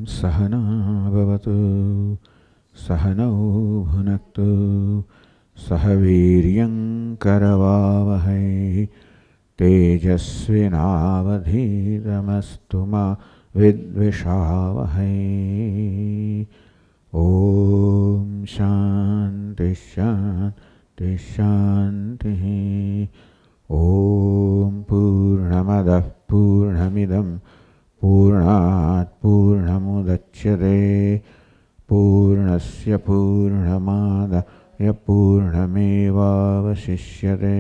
सहना भवतु सहनौ भुनक्तु सह वीर्यं करवावहै तेजस्विनावधीतमस्तु मा विद्विषावहै। ओम शांति शांति शांति। ओम पूर्णमदः पूर्णमिदं पूर्णात् पूर्णमुदच्यते पूर्णस्य पूर्णमादाय पूर्णमेवावशिष्यते।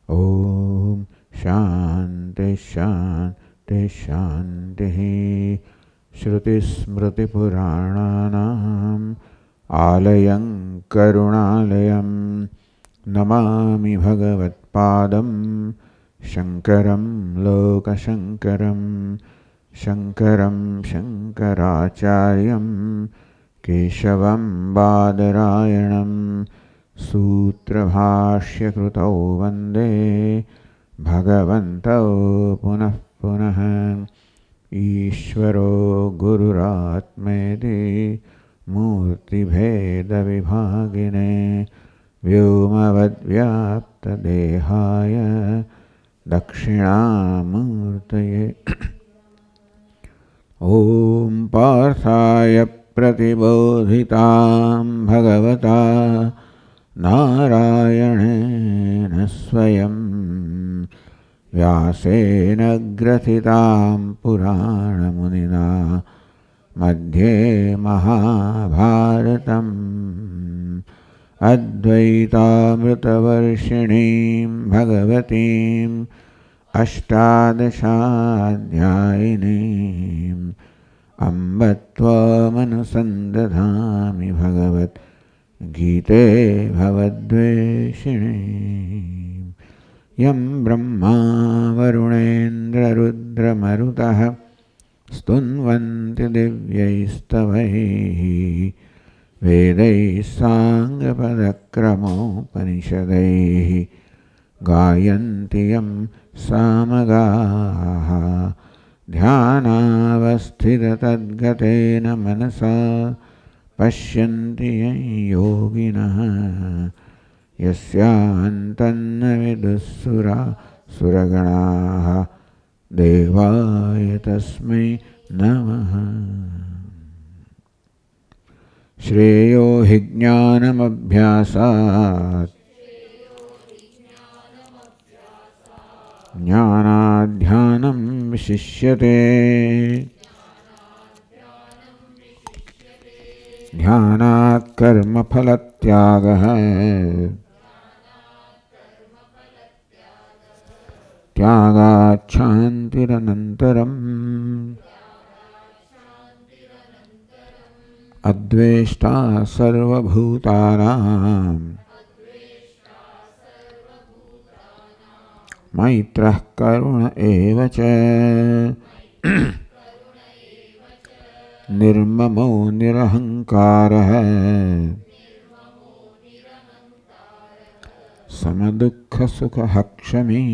ओम शांति शांति शांति। श्रुतिस्मृतिपुराणानाम् आलयं करुणालयं नमामि भगवत्पादं शङ्करं लोकशङ्करं शङ्करं शङ्कराचार्यं केशवं बादरायणं सूत्रभाष्यकृतौ वन्दे भगवन्तौ पुनः पुनः। ईश्वरो गुरुरात्मेति मूर्तिभेदविभागिने व्योमवद्व्याप्तदेहाय दक्षिणामूर्तये। ॐ पार्थाय प्रतिबोधितां भगवता नारायणेन स्वयं व्यासेन ग्रथितां पुराणमुनिना मध्ये महाभारतम् अद्वैतामृतवर्षिणीं भगवतीम् अष्टादशाध्यायिनीम् अम्ब त्वामनुसन्दधामि भगवद्गीते भवद्वेषिणीम्। यं ब्रह्मा वरुणेन्द्ररुद्रमरुतः स्तुन्वन्ति दिव्यैस्तवैः वेदैः साङ्गपदक्रमोपनिषदैः गायन्ति यं सामगाः ध्यानावस्थिततद्गतेन मनसा पश्यन्ति यं योगिनः यस्यान्तन्न विदुःसुरासुरगणाः देवाय तस्मै नमः। श्रेयो हि ज्ञानमभ्यासात् ज्ञानाध्यानं विशिष्यते ध्यानात् कर्मफलत्यागः त्यागात् शान्तिरनन्तरम् अद्वेष्टा सर्वभूतानां मैत्रः करुण एव च निर्ममो निरहङ्कारः समदुःखसुखः क्षमी।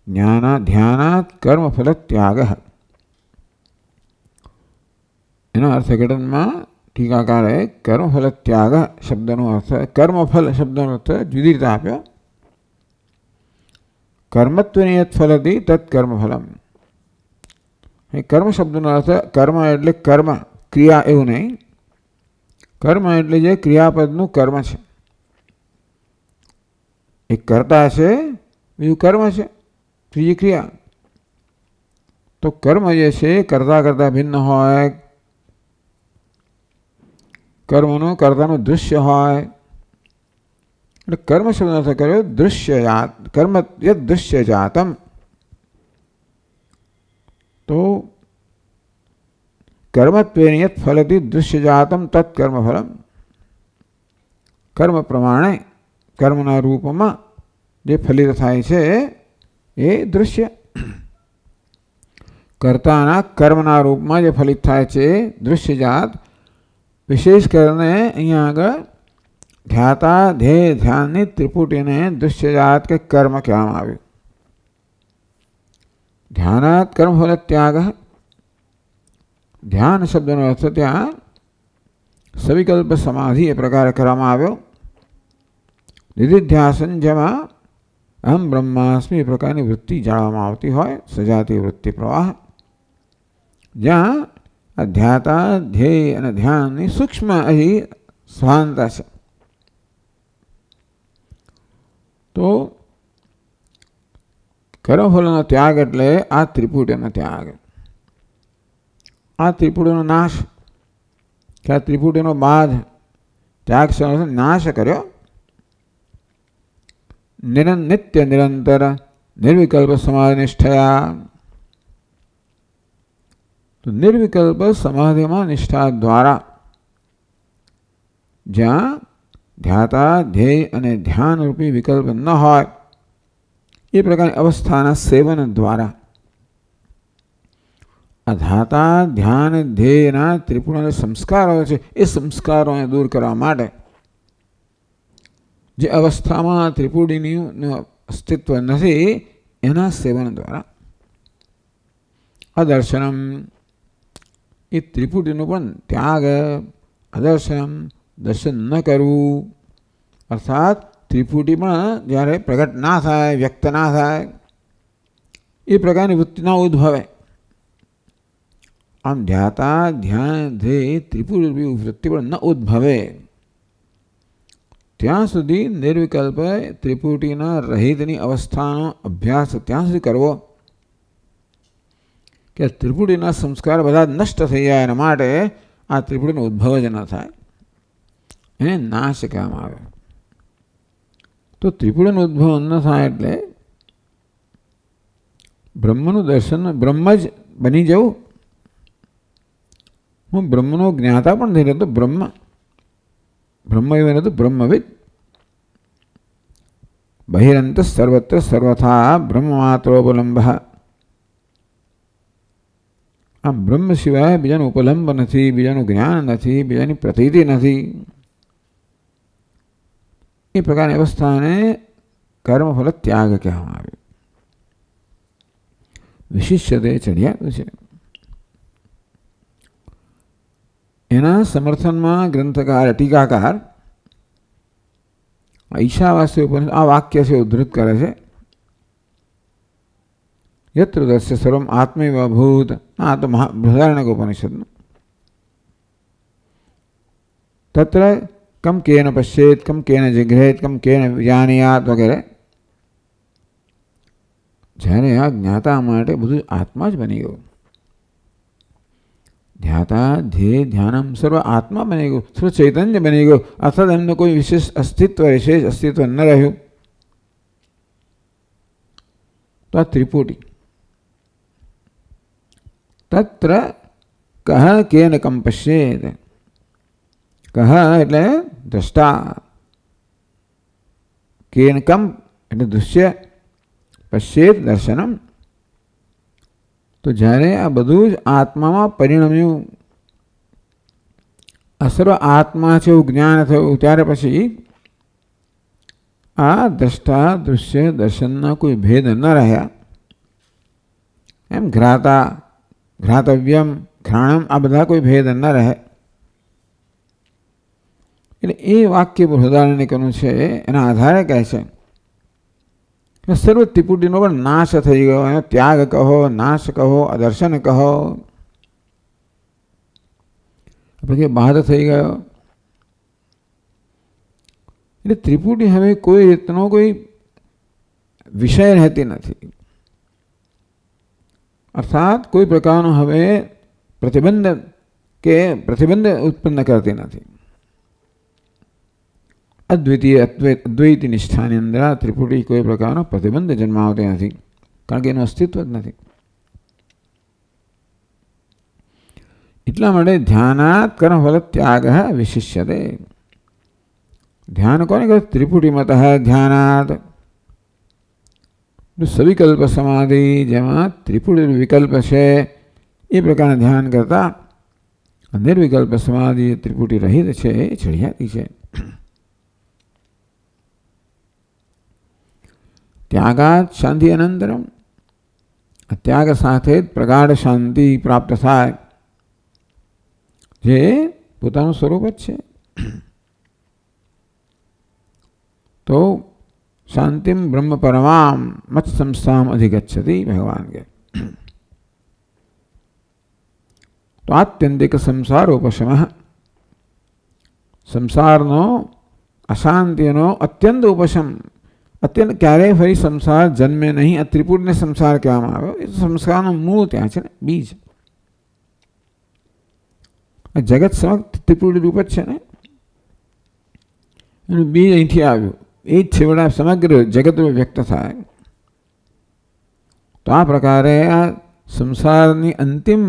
ध्यानात् कर्मफल त्यागः એનો અર્થઘટનમાં ટીકાકારે કર્મફલ ત્યાગ શબ્દનો અર્થ કર્મફલ શબ્દનો અર્થ જુદી રીતે આપ્યો. કર્મત્વની યત ફલતી તત્ કર્મફલમ. કર્મ શબ્દનો અર્થ કર્મ એટલે કર્મ ક્રિયા એવું નહીં. કર્મ એટલે જે ક્રિયાપદનું કર્મ છે. એક કર્તા છે બીજું કર્મ છે ત્રીજી ક્રિયા. તો કર્મ જે છે કરતા કરતા ભિન્ન હોય. કર્મનું કર્તાનું દૃશ્ય હોય એટલે કર્મ શબ્દનો અર્થ કર્યો દૃશ્યજાત. કર્મ યદ દૃશ્યજાતમ. તો કર્મત્વેન યત ફલતી દૃશ્યજાતમ તત્ કર્મફલમ. કર્મ પ્રમાણે કર્મના રૂપમાં જે ફલિત થાય છે એ દૃશ્ય. કર્તાના કર્મના રૂપમાં જે ફલિત થાય છે દૃશ્યજાત. વિશેષ કરીને અહીંયા આગળ ધ્યાતા ધ્યેય ધ્યાનની ત્રિપુટીને દૃશ્યજાત કે કર્મ કહેવામાં આવ્યું. ધ્યાનાત કર્મફલ ત્યાગ. ધ્યાન શબ્દનો અર્થ ત્યાં સવિકલ્પ સમાધિ એ પ્રકારે કરવામાં આવ્યો. નિધિધ્યાસન જેમાં અહમ બ્રહ્માસ્મિ એ પ્રકારની વૃત્તિ જાળવવામાં આવતી હોય, સજાતી વૃત્તિ પ્રવાહ, જ્યાં આ ધ્યાતા, ધ્યેય અને ધ્યાનની સૂક્ષ્મ અહીં સભાનતા છે. તો કર્મફલનો ત્યાગ એટલે આ ત્રિપુટીનો ત્યાગ, આ ત્રિપુટીનો નાશ, કે આ ત્રિપુટીનો બાધ ત્યાગ નાશ કર્યો. નિત્ય નિરંતર નિર્વિકલ્પ સમાધિનિષ્ઠયા. તો નિર્વિકલ્પ સમાધિમાં નિષ્ઠા દ્વારા જ્યાં ધ્યાતા, ધ્યેય અને ધ્યાનરૂપી વિકલ્પ ન હોય એ પ્રકારની અવસ્થાના સેવન દ્વારા આ ધ્યાતા, ધ્યાન, ધ્યેયના ત્રિપુટીના સંસ્કારો છે એ સંસ્કારોને દૂર કરવા માટે જે અવસ્થામાં ત્રિપુટીનું અસ્તિત્વ નથી એના સેવન દ્વારા અદર્શનમ એ ત્રિપુટીનું પણ ત્યાગ, અદર્શનમ દર્શન ન કરવું, અર્થાત ત્રિપુટી પણ જ્યારે પ્રગટ ના થાય, વ્યક્ત ના થાય એ પ્રકારની વૃત્તિ ના ઉદ્ભવે. આમ ધ્યાતા, ધ્યાન, ધ્યેય ત્રિપુટી વૃત્તિ પણ ન ઉદ્ભવે ત્યાં સુધી નિર્વિકલ્પ ત્રિપુટીના રહિતની અવસ્થાનો અભ્યાસ ત્યાં સુધી કરવો કે ત્રિપુટીના સંસ્કાર બધા નષ્ટ થઈ જાય. એના માટે આ ત્રિપુટીનો ઉદ્ભવ જ ન થાય, એને નાશ કહેવામાં આવે. તો ત્રિપુટીનો ઉદ્ભવ ન થાય એટલે બ્રહ્મનું દર્શન, બ્રહ્મ જ બની જવું. હું બ્રહ્મનો જ્ઞાતા પણ થઈ રહ્યો, બ્રહ્મ એવું નથી, બ્રહ્મવિદ. બહિરંત સર્વત્ર સર્વથા બ્રહ્મમાત્રોપલંબ. આમ બ્રહ્મ સિવાય બીજાનો ઉપલંબ નથી, બીજાનું જ્ઞાન નથી, બીજાની પ્રતીતિ નથી. એ પ્રકારની અવસ્થાને કર્મફલ ત્યાગ કહેવામાં આવે. વિશિષ્યતે ચડિયાતું છે. એના સમર્થનમાં ગ્રંથકાર, ટીકાકાર ઈશાવાસ્ય ઉપનિષદ આ વાક્ય છે ઉદ્ધૃત કરે છે. યત્ર દસ્ય સર્વમ આત્મૈવ અભૂત. આ તો બૃહદારણ્યક ઉપનિષદનું. તત્ર કમ કેન પશ્યેત, કમ કેન જિઘ્રેત, કમ કેન જાનીયાત વગેરે. જ્યારે આ જ્ઞાતા માટે બધું આત્મા જ બની ગયું. ધ્યાતા, ધ્યેય, ધ્યાનમ સર્વ આત્મા બની ગયું, સર્વ ચૈતન્ય બની ગયું. અર્થાત એમનું કોઈ વિશેષ અસ્તિત્વ, વિશેષ અસ્તિત્વ ન રહ્યું. તો આ ત્રિપુટી. તત્ર કહ કેન કમ પશ્યેત. કહ એટલે દ્રષ્ટા, કેન કમ એટલે દૃશ્ય, પશ્યેત દર્શનમ. તો જ્યારે આ બધું જ આત્મામાં પરિણમ્યું, આ સર્વ આત્મા છે એવું જ્ઞાન થયું, ત્યારે પછી આ દ્રષ્ટા, દૃશ્ય, દર્શનના કોઈ ભેદ ન રહ્યા. એમ ઘ્રાતા, ઘ્રાતવ્યમ, ઘ્રાણમ આ બધા કોઈ ભેદ ન રહે. એટલે એ વાક્ય બૃહદારણ્યકનું છે. એના આધારે કહે છે સર્વ ત્રિપુટીનો પણ નાશ થઈ ગયો. એનો ત્યાગ કહો, નાશ કહો, અદર્શન કહો, આપણે બાધ થઈ ગયો. એટલે ત્રિપુટી હવે કોઈ રીતનો કોઈ વિષય રહેતી નથી. અર્થાત કોઈ પ્રકારનો હવે પ્રતિબંધ ઉત્પન્ન કરતી નથી. અદ્વિતીય અદ્વૈતી નિષ્ઠાની અંદર આ ત્રિપુટી કોઈ પ્રકારનો પ્રતિબંધ જન્માવતી નથી, કારણ કે એનું અસ્તિત્વ જ નથી. એટલા માટે ધ્યાનાત કર્મફલ ત્યાગ વિશિષ્યતે. ધ્યાન કોને કહે? ત્રિપુટીમત ધ્યાનાત. સવિકલ્પ સમાધિ જેમાં ત્રિપુટી વિકલ્પ છે એ પ્રકારના ધ્યાન કરતા નિર્વિકલ્પ સમાધિ ત્રિપુટી રહિત છે એ ચડિયાતી છે. ત્યાગાત શાંતિ અનંતરમ. ત્યાગ સાથે જ પ્રગાઢ શાંતિ પ્રાપ્ત થાય, જે પોતાનું સ્વરૂપ જ છે. તો શાંતિમ બ્રહ્મ પરમામ મત સંસ્થામ અધિગચ્છતિ ભગવાન કે. તો આત્યંતિક સંસારોપશમ, સંસારનો અશાંતિનો અત્યંત ઉપશમ. અત્યંત ક્યારેય ફરી સંસાર જન્મે નહીં. આ ત્રિપુટને સંસાર કહેવામાં આવ્યો. એ સંસ્કારનું મૂળ ત્યાં છે ને, બીજ. જગત સમક્ષ ત્રિપુટી રૂપ જ છે ને, એનું બીજ અહીંથી આવ્યું. એ જ છેવડા સમગ્ર જગતમાં વ્યક્ત થાય. તો આ પ્રકારે આ સંસારની અંતિમ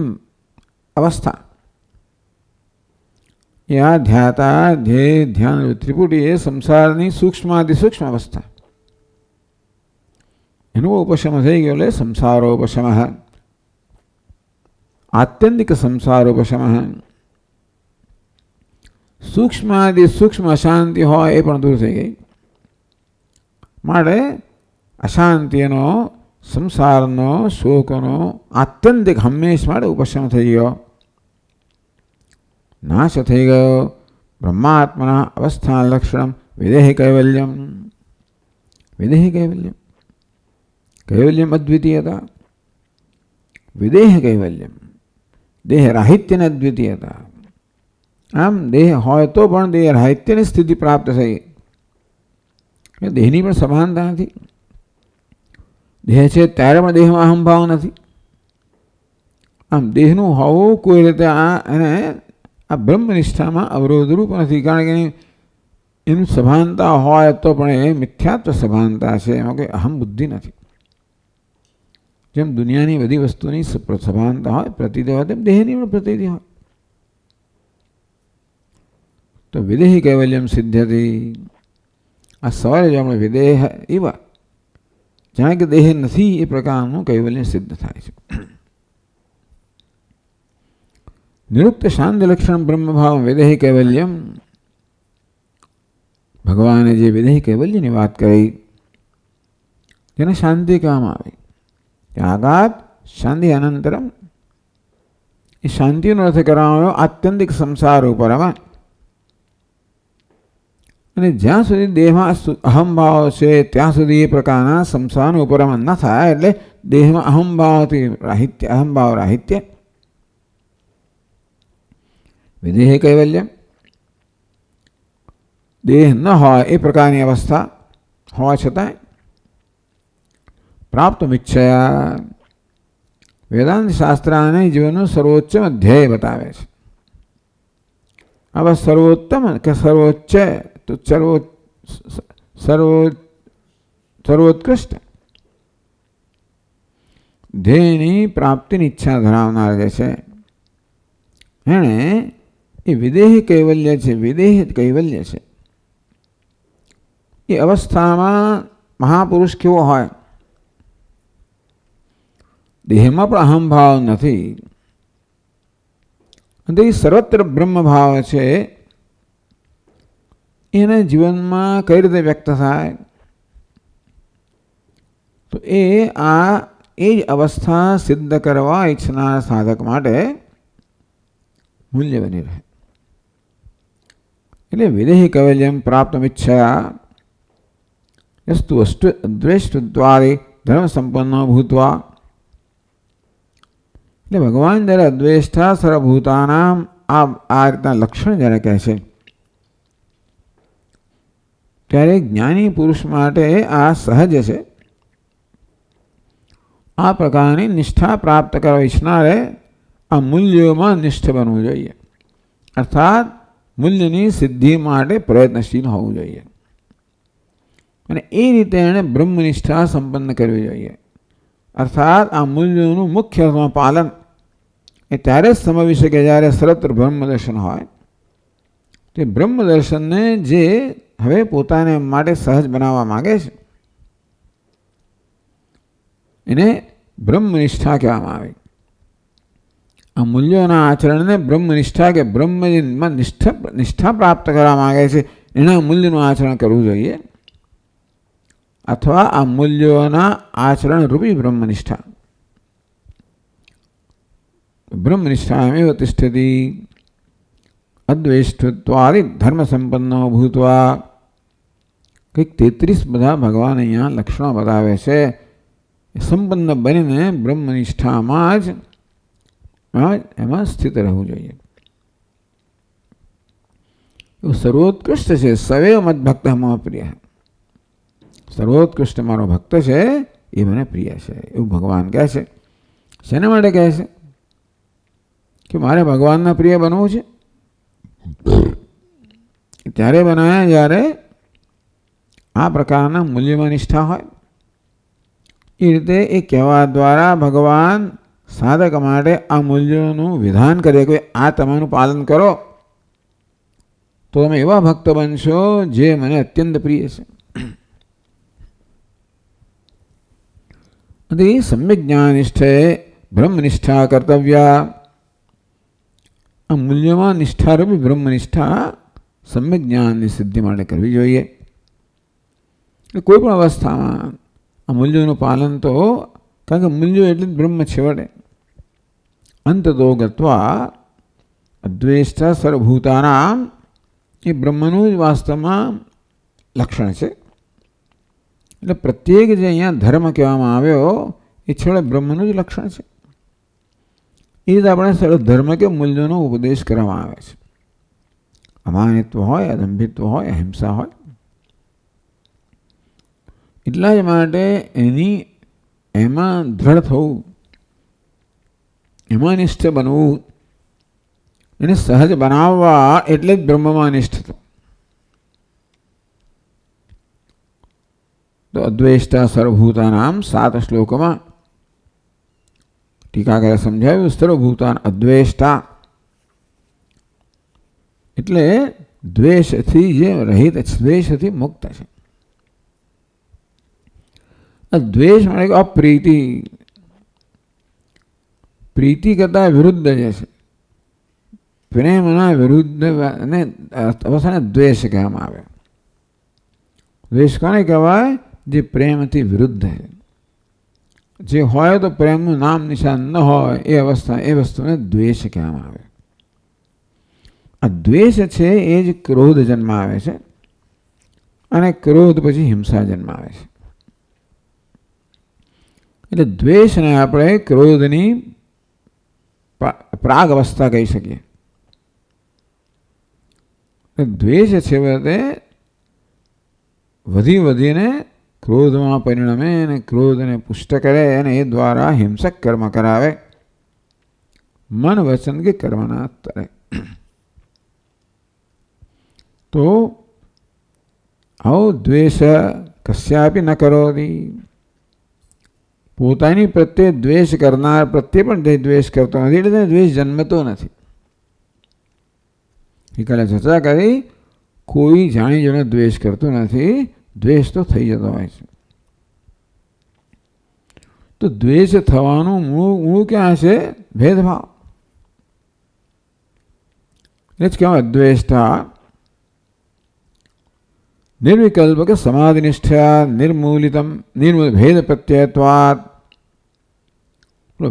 અવસ્થા એ આ ધ્યાતા ધ્યેય ધ્યાન ત્રિપુટી એ સંસારની સૂક્ષ્માતિસૂક્ષ્મ અવસ્થા, એનો ઉપશમ થઈ ગયો. એટલે સંસારોપશમ, આત્યંતિક સંસારોપશમ. સૂક્ષ્માદિ સૂક્ષ્મ અશાંતિ હોય એ પણ દૂર થઈ ગઈ. માટે અશાંતિનો, સંસારનો, શોકનો આત્યંતિક હંમેશ માટે ઉપશમ થઈ ગયો, નાશ થઈ ગયો. બ્રહ્માત્મના અવસ્થા લક્ષણમ વિદેહી કૈવલ્યમ. વિદેહી કૈવલ્યમ, કૈવલ્યમ અદ્વિતીયતા. વિદેહ કૈવલ્યમ, દેહ રાહિત્યને અદ્વિતીયતા. આમ દેહ હોય તો પણ દેહ રાહિત્યની સ્થિતિ પ્રાપ્ત થઈ. દેહની પણ સમાનતા નથી. દેહ છે ત્યારે પણ દેહમાં અહંભાવ નથી. આમ દેહનું હોવું કોઈ રીતે એને આ બ્રહ્મનિષ્ઠામાં અવરોધરૂપ નથી. કારણ કે એનું સભાનતા હોય તો પણ એ મિથ્યાત્વ સભાનતા છે, એમાં કોઈ અહમ બુદ્ધિ નથી. જેમ દુનિયાની બધી વસ્તુની સભાનતા હોય, પ્રતીતિ હોય, તેમ દેહની પણ પ્રતીતિ હોય. તો વિદેહી કૈવલ્યમ સિદ્ધ્યતિ. આ સવારે જો આપણે વિદેહ એવા જાણે કે દેહ નથી એ પ્રકારનું કૈવલ્ય સિદ્ધ થાય છે. નિરુક્ત શાંતિ લક્ષણ બ્રહ્મભાવ વિદેહી કૈવલ્યમ. ભગવાને જે વિદેહી કૈવલ્યની વાત કરી તેને શાંતિ કહેવામાં આવી. ત્યાગાત શાંતિ અનંતરમ. એ શાંતિનો અર્થ કરવામાં આવ્યો આત્યંતિક સંસાર ઉપરમાં. અને જ્યાં સુધી દેહમાં અહમભાવ છે ત્યાં સુધી એ પ્રકારના સંસારનું ઉપરમણ ન થાય. એટલે દેહમાં અહમભાવથી રાહિત્ય, અહમભાવ રાહિત્ય. વિદેહ કૈવલ્યમ, દેહ ન હોય એ પ્રકારની અવસ્થા હોવા છતાંય પ્રાપ્ત મિચ્છયા. વેદાંત શાસ્ત્ર અને જીવનનું સર્વોચ્ચમ ધ્યેય બતાવે છે. આવા સર્વોત્તમ કે સર્વોચ્ચ તો સર્વોત્કૃષ્ટ ધ્યેયની પ્રાપ્તિની ઈચ્છા ધરાવનાર જે છે એણે એ વિદેહી કૈવલ્ય છે, વિદેહ કૈવલ્ય છે. એ અવસ્થામાં મહાપુરુષ કેવો હોય? દેહમાં પણ અહમભાવ નથી. અને એ સર્વત્ર બ્રહ્મભાવ છે. એને જીવનમાં કઈ રીતે વ્યક્ત થાય? તો એ જ અવસ્થા સિદ્ધ કરવા ઈચ્છનાર સાધક માટે મૂલ્ય બની રહે. એટલે વિદેહી કૈવલ્યમ પ્રાપ્તમિચ્છયા યસ્તુ દ્વેષ્ટદ્વારે ધર્મ સંપન્ન ભૂતવા. એટલે ભગવાન જ્યારે અદ્વેષ્ટા સર્વભૂતાનામ આ રીતના લક્ષણ જ્યારે કહે છે ત્યારે જ્ઞાની પુરુષ માટે આ સહજ છે. આ પ્રકારની નિષ્ઠા પ્રાપ્ત કરવા ઈચ્છનારે આ મૂલ્યોમાં નિષ્ઠ બનવું જોઈએ. અર્થાત મૂલ્યની સિદ્ધિ માટે પ્રયત્નશીલ હોવું જોઈએ. અને એ રીતે એણે બ્રહ્મનિષ્ઠા સંપન્ન કરવી જોઈએ. અર્થાત આ મૂલ્યોનું મુખ્ય પાલન એ ત્યારે જ સંભવી શકે જ્યારે સર્વત્ર બ્રહ્મદર્શન હોય. તે બ્રહ્મદર્શનને જે હવે પોતાને માટે સહજ બનાવવા માગે છે એને બ્રહ્મનિષ્ઠા કહેવામાં આવે. આ મૂલ્યોના આચરણને બ્રહ્મનિષ્ઠા કે બ્રહ્મમાં નિષ્ઠા પ્રાપ્ત કરવા માગે છે એના મૂલ્યનું આચરણ કરવું જોઈએ. અથવા આ મૂલ્યોના આચરણ રૂપી બ્રહ્મનિષ્ઠા. બ્રહ્મનિષ્ઠામેવ તિષ્ઠતિ અદ્વેષ્ટત્વાદિ ધર્મ સંપન્નો ભૂત્વા. કંઈક 33 બધા ભગવાન અહીંયા લક્ષણો બતાવે છે. સંપન્ન બનીને બ્રહ્મનિષ્ઠામાં જ એમાં સ્થિત રહેવું જોઈએ. એવું સર્વોત્કૃષ્ટ છે. સવૈવ મદ્ભક્ત મમ પ્રિય. સર્વોત્કૃષ્ટ મારો ભક્ત છે એ મને પ્રિય છે એવું ભગવાન કહે છે. શેના માટે કહે છે કે મારે ભગવાનના પ્રિય બનવું છે? ત્યારે બનાવ્યા જ્યારે આ પ્રકારના મૂલ્યમાં નિષ્ઠા હોય. એ રીતે એ કહેવા દ્વારા ભગવાન સાધક માટે આ મૂલ્યોનું વિધાન કરે કે આ તમારું પાલન કરો તો તમે એવા ભક્ત બનશો જે મને અત્યંત પ્રિય છે. અને સમ્યક જ્ઞાનિષ્ઠે બ્રહ્મનિષ્ઠા કર્તવ્યા. આ મૂલ્યમાં નિષ્ઠારૂપી બ્રહ્મનિષ્ઠા સમ્યક જ્ઞાનની સિદ્ધિ માટે કરવી જોઈએ. કોઈ પણ અવસ્થામાં આ મૂલ્યોનું પાલન તો, કારણ કે મૂલ્યો એટલે જ બ્રહ્મ છેવટે. અંતતો ગત્વા અદ્વેષ્ટા સર્વભૂતાનામ એ બ્રહ્મનું જ વાસ્તવમાં લક્ષણ છે. એટલે પ્રત્યેક જે અહીંયા ધર્મ કહેવામાં આવ્યો એ છેવટે બ્રહ્મનું જ લક્ષણ છે. એ રીતે આપણે સર્વ ધર્મ કે મૂલ્યોનો ઉપદેશ કરવામાં આવે છે. અમાનિત્વ હોય, અદંભિત્વ હોય, અહિંસા હોય. એટલા જ માટે એમાં દ્રઢ થવું, એમાં નિષ્ઠ બનવું, એને સહજ બનાવવા એટલે જ બ્રહ્મમાં નિષ્ઠ થવું. તો અદ્વેષ્ટા સર્વભૂતાનામ 7 શ્લોકમાં ટીકાકારે સમજાવ્યું. સર્વભૂતાન અદ્વેષ્ટા એટલે દ્વેષથી જે રહિત, દ્વેષથી મુક્ત છે. દ્વેષ એટલે અપ્રીતિ, પ્રીતિ કરતા વિરુદ્ધ જે છે, પ્રેમના વિરુદ્ધ અને અવસ્થાને દ્વેષ કહેવામાં આવે. દ્વેષ કોને કહેવાય? જે પ્રેમથી વિરુદ્ધ છે. જે હોય તો પ્રેમનું નામ નિશાન ન હોય એ અવસ્થા, એ વસ્તુને દ્વેષ કહેવામાં આવે. આ દ્વેષ છે એ જ ક્રોધ જન્માવે છે અને ક્રોધ પછી હિંસા જન્માવે છે. એટલે દ્વેષને આપણે ક્રોધની પ્રાગ અવસ્થા કહી શકીએ. દ્વેષ છે તે વધીને ક્રોધમાં પરિણમે અને ક્રોધને પુષ્ટ કરે અને એ દ્વારા હિંસક કર્મ કરાવે, મન વચન કે કર્મના તરે. તો આવો દ્વેષ કશ્યાપી ન કરોતી. પોતાની પ્રત્યે દ્વેષ કરનાર પ્રત્યે પણ તે દ્વેષ કરતો નથી, એટલે તેને દ્વેષ જન્મતો નથી. કાલે ચર્ચા કરી, કોઈ જાણી જોઈને દ્વેષ કરતો નથી, દ્વેષ તો થઈ જતો હોય છે. તો દ્વેષ થવાનું મૂળ ક્યાં છે? ભેદભાવ. એ જ કહેવાય અદ્વેષ્ટા. નિર્વિકલ્પક સમાધિનિષ્ઠા નિર્મૂલિતમ ભેદ પ્રત્યયત્વાદ.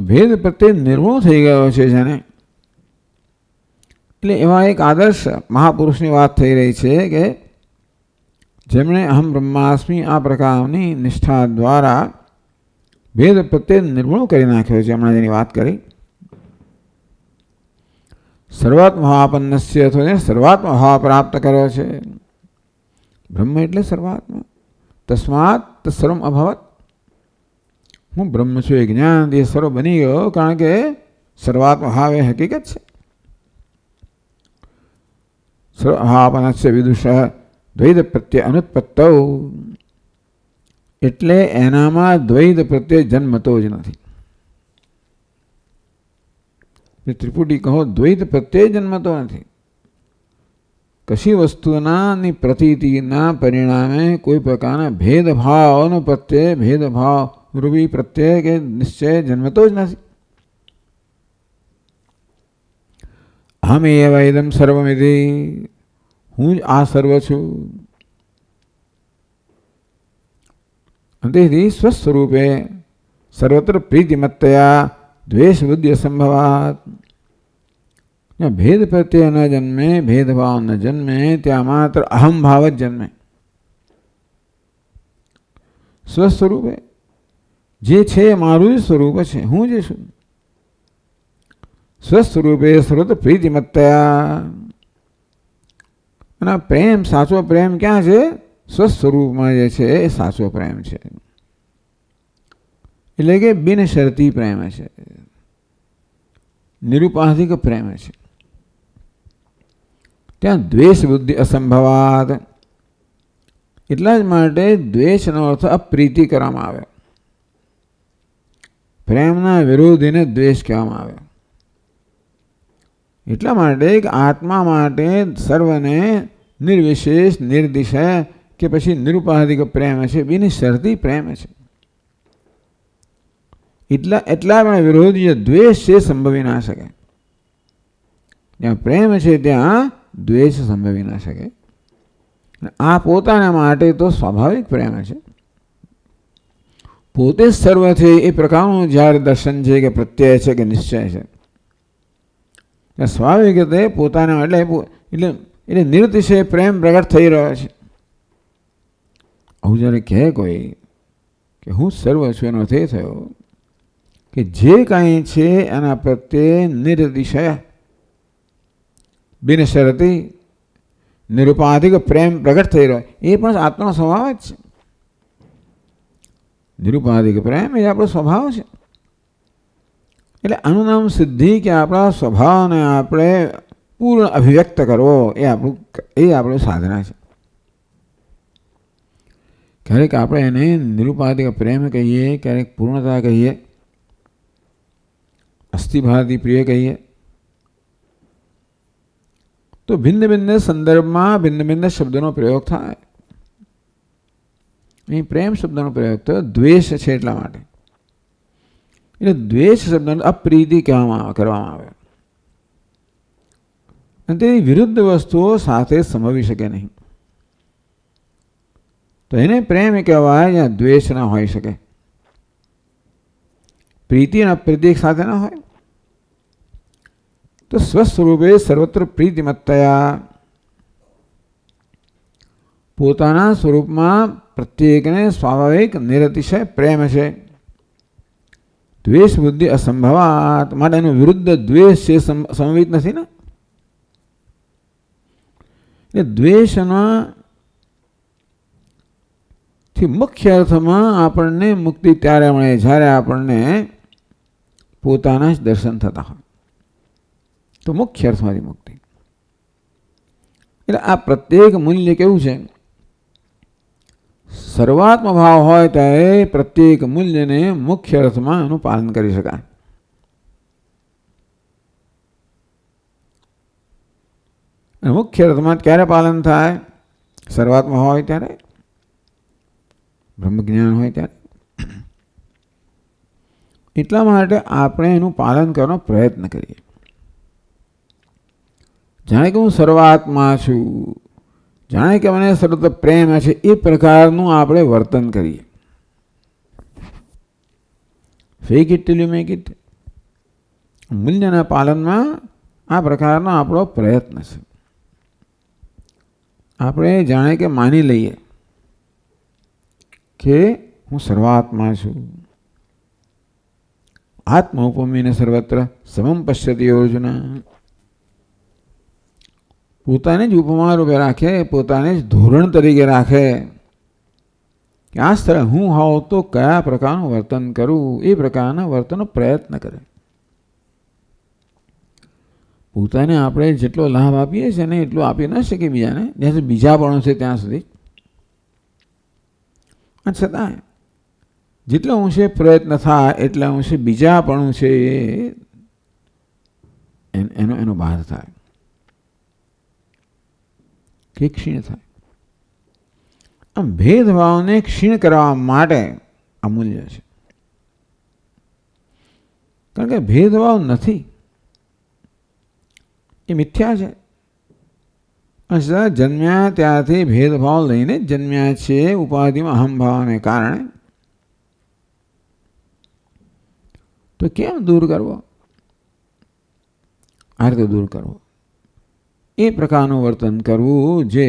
ભેદ પ્રત્યે નિર્મૂળ થઈ ગયો છે જેને. એટલે એવા એક આદર્શ મહાપુરુષની વાત થઈ રહી છે કે જેમણે અહમ બ્રહ્માસ્મિ આ પ્રકારની નિષ્ઠા દ્વારા ભેદ પ્રત્યે નિર્મૂળ કરી નાખ્યો છે. હમણાં જેની વાત કરી. સર્વાત્મભાવાપન્નસ્ય અથવા સર્વાત્મભાવ પ્રાપ્ત કર્યો છે. બ્રહ્મ એટલે સર્વાત્મા. તસ્માત સર્વમ અભવત. હું બ્રહ્મ છું એ જ્ઞાન એ સર્વ બની ગયો, કારણ કે સર્વાત્મભાવ એ હકીકત છે. સર્વભાવાપન્નસ્ય વિદુષ દ્વૈત પ્રત્યે અનુત્પત્તૌ. એટલે એનામાં દ્વૈત પ્રત્યે જન્મતો જ નથી. ત્રિપુટી કહો દ્વૈત પ્રત્યે જન્મતો નથી. કશી વસ્તુનાની પ્રતીતિના પરિણામે કોઈ પ્રકારના ભેદભાવનો પ્રત્યે, ભેદભાવ રૂપી પ્રત્યે કે નિશ્ચય જન્મતો જ નથી. અહમેવ ઇદં સર્વમિતિ. હું જ આ સર્વ છું. તેથી સ્વસ્વરૂપે સર્વત્ર પ્રીતિમત્તયા દ્વેષ બુદ્ધિ અસંભવાત. જ્યાં ભેદ પ્રત્યે ન જન્મે, ભેદભાવ ન જન્મે, ત્યાં માત્ર અહમભાવ જ જન્મે. સ્વસ્વરૂપે જે છે મારું જ સ્વરૂપ છે, હું જે છું. સ્વસ્વરૂપે સર્વત્ર પ્રીતિમત્તયા. અને પ્રેમ, સાચો પ્રેમ ક્યાં છે? સ્વસ્વરૂપમાં જે છે એ સાચો પ્રેમ છે. એટલે કે બિનશરતી પ્રેમ છે, નિરુપાધિક પ્રેમ છે. ત્યાં દ્વેષ બુદ્ધિ અસંભવાત. એટલા જ માટે દ્વેષનો અર્થ અપ્રીતિ કરવામાં આવે. પ્રેમના વિરોધીને દ્વેષ કહેવામાં આવે. એટલા માટે કે આત્મા માટે સર્વને નિર્વિશેષ, નિર્દિશય કે પછી નિરુપાધિક પ્રેમ છે, બિનશરતી પ્રેમ છે. એટલા પણ વિરોધી દ્વેષ છે સંભવી ના શકે. જ્યાં પ્રેમ છે ત્યાં દ્વેષ સંભવી ના શકે. આ પોતાના માટે તો સ્વાભાવિક પ્રેમ છે. પોતે જ સર્વ છે એ પ્રકારનું જ્યારે દર્શન છે કે પ્રત્યય છે કે નિશ્ચય છે, સ્વાભાવિક રીતે પોતાના એટલે નિરતિશય પ્રેમ પ્રગટ થઈ રહ્યો છે. આવું જ્યારે કહે કોઈ કે હું સર્વ છું, એનો અર્થ એ થયો કે જે કાંઈ છે એના પ્રત્યે નિરતિશય, બિનશરતી, નિરુપાધિક પ્રેમ પ્રગટ થઈ રહ્યો. એ પણ આત્માનો સ્વભાવ જ છે. નિરુપાધિક પ્રેમ એ આપણો સ્વભાવ છે. એટલે આનું નામ સિદ્ધિ, કે આપણા સ્વભાવને આપણે પૂર્ણ અભિવ્યક્ત કરવો, એ આપણું સાધના છે. ક્યારેક આપણે એને નિરુપાધિક પ્રેમ કહીએ, ક્યારેક પૂર્ણતા કહીએ, અસ્થિભાતી પ્રિય કહીએ. તો ભિન્ન ભિન્ન સંદર્ભમાં ભિન્ન ભિન્ન શબ્દનો પ્રયોગ થાય. અહીં પ્રેમ શબ્દનો પ્રયોગ થયો દ્વેષ છે એટલા માટે. એટલે દ્વેષ શબ્દને અપ્રીતિ કરવામાં આવે. અને તેની વિરુદ્ધ વસ્તુઓ સાથે સંભવી શકે નહીં. તો એને પ્રેમ કહેવાય જ્યાં દ્વેષ ના હોઈ શકે, પ્રીતિ અને અપ્રીતિ સાથે ના હોય. તો સ્વસ્વરૂપે સર્વત્ર પ્રીતિમત્તયા. પોતાના સ્વરૂપમાં પ્રત્યેકને સ્વાભાવિક નિરતિશય પ્રેમ છે. દ્વેષ બુદ્ધિ અસંભવાત. માટે એનું વિરુદ્ધ દ્વેષ છે, સંભવિત નથી ને. એ દ્વેષના થી મુખ્ય અર્થમાં આપણને મુક્તિ ત્યારે મળે જ્યારે આપણને પોતાના જ દર્શન થતા હોય, તો મુખ્ય અર્થમાંથી મુક્તિ. એટલે આ પ્રત્યેક મૂલ્ય કેવું છે? સર્વાત્મ ભાવ હોય ત્યારે પ્રત્યેક મૂલ્યને મુખ્ય અર્થમાં એનું પાલન કરી શકાય. મુખ્ય અર્થમાં ક્યારે પાલન થાય? સર્વાત્મ હોય ત્યારે, બ્રહ્મજ્ઞાન હોય ત્યારે. એટલા માટે આપણે એનું પાલન કરવાનો પ્રયત્ન કરીએ. જાણે કે હું સર્વાત્મા છું, જાણે કે મને સર્વત્ર પ્રેમ છે, એ પ્રકારનું આપણે વર્તન કરીએ. Fake it till you make it. મૂલ્યના પાલનમાં આ પ્રકારનો આપણો પ્રયત્ન છે. આપણે જાણે કે માની લઈએ કે હું સર્વાત્મા છું. આત્મ ઉપમીને સર્વત્ર સમમ પશ્યતિ અર્જુન. પોતાને જ ઉપમા રૂપે રાખે, પોતાને જ ધોરણ તરીકે રાખે કે આ સ્થળે હું હોઉં તો કયા પ્રકારનું વર્તન કરું, એ પ્રકારના વર્તનનો પ્રયત્ન કરે. પોતાને આપણે જેટલો લાભ આપીએ છીએ ને એટલું આપી ન શકીએ બીજાને, જ્યાં સુધી બીજા પણ છે ત્યાં સુધી. છતાં જેટલો અંશે પ્રયત્ન થાય એટલા અંશે બીજા પણ છે એનો બાદ થાય કે ક્ષીણ થાય. આમ ભેદભાવને ક્ષીણ કરવા માટે અમૂલ્ય છે. કારણ કે ભેદભાવ નથી, એ મિથ્યા છે. જન્મ્યા ત્યારથી ભેદભાવ લઈને જન્મ્યા છે, ઉપાધિમાં અહમભાવને કારણે. તો કેમ દૂર કરવો? આ રીતે દૂર કરવો. એ પ્રકારનું વર્તન કરવું જે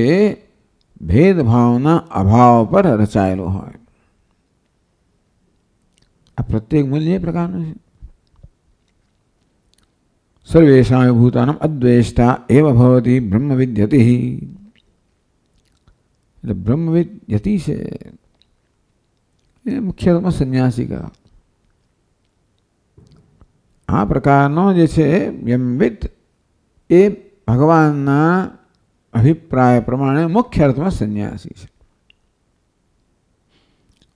ભેદભાવના અભાવ પર રચાયેલું હોય. આ પ્રત્યેક મૂલ્ય એ પ્રકારનું છે. સર્વેષાં ભૂતાનાં અદ્વેષ્ટા એવ ભવતિ બ્રહ્મવિદ યતિ. એટલે બ્રહ્મવિદ યતિ છે એ મુખ્યત્વે સંન્યાસી કહેવાય. આ પ્રકારનો જે છે યમવિદ એ ભગવાનના અભિપ્રાય પ્રમાણે મુખ્ય અર્થમાં સંન્યાસી છે.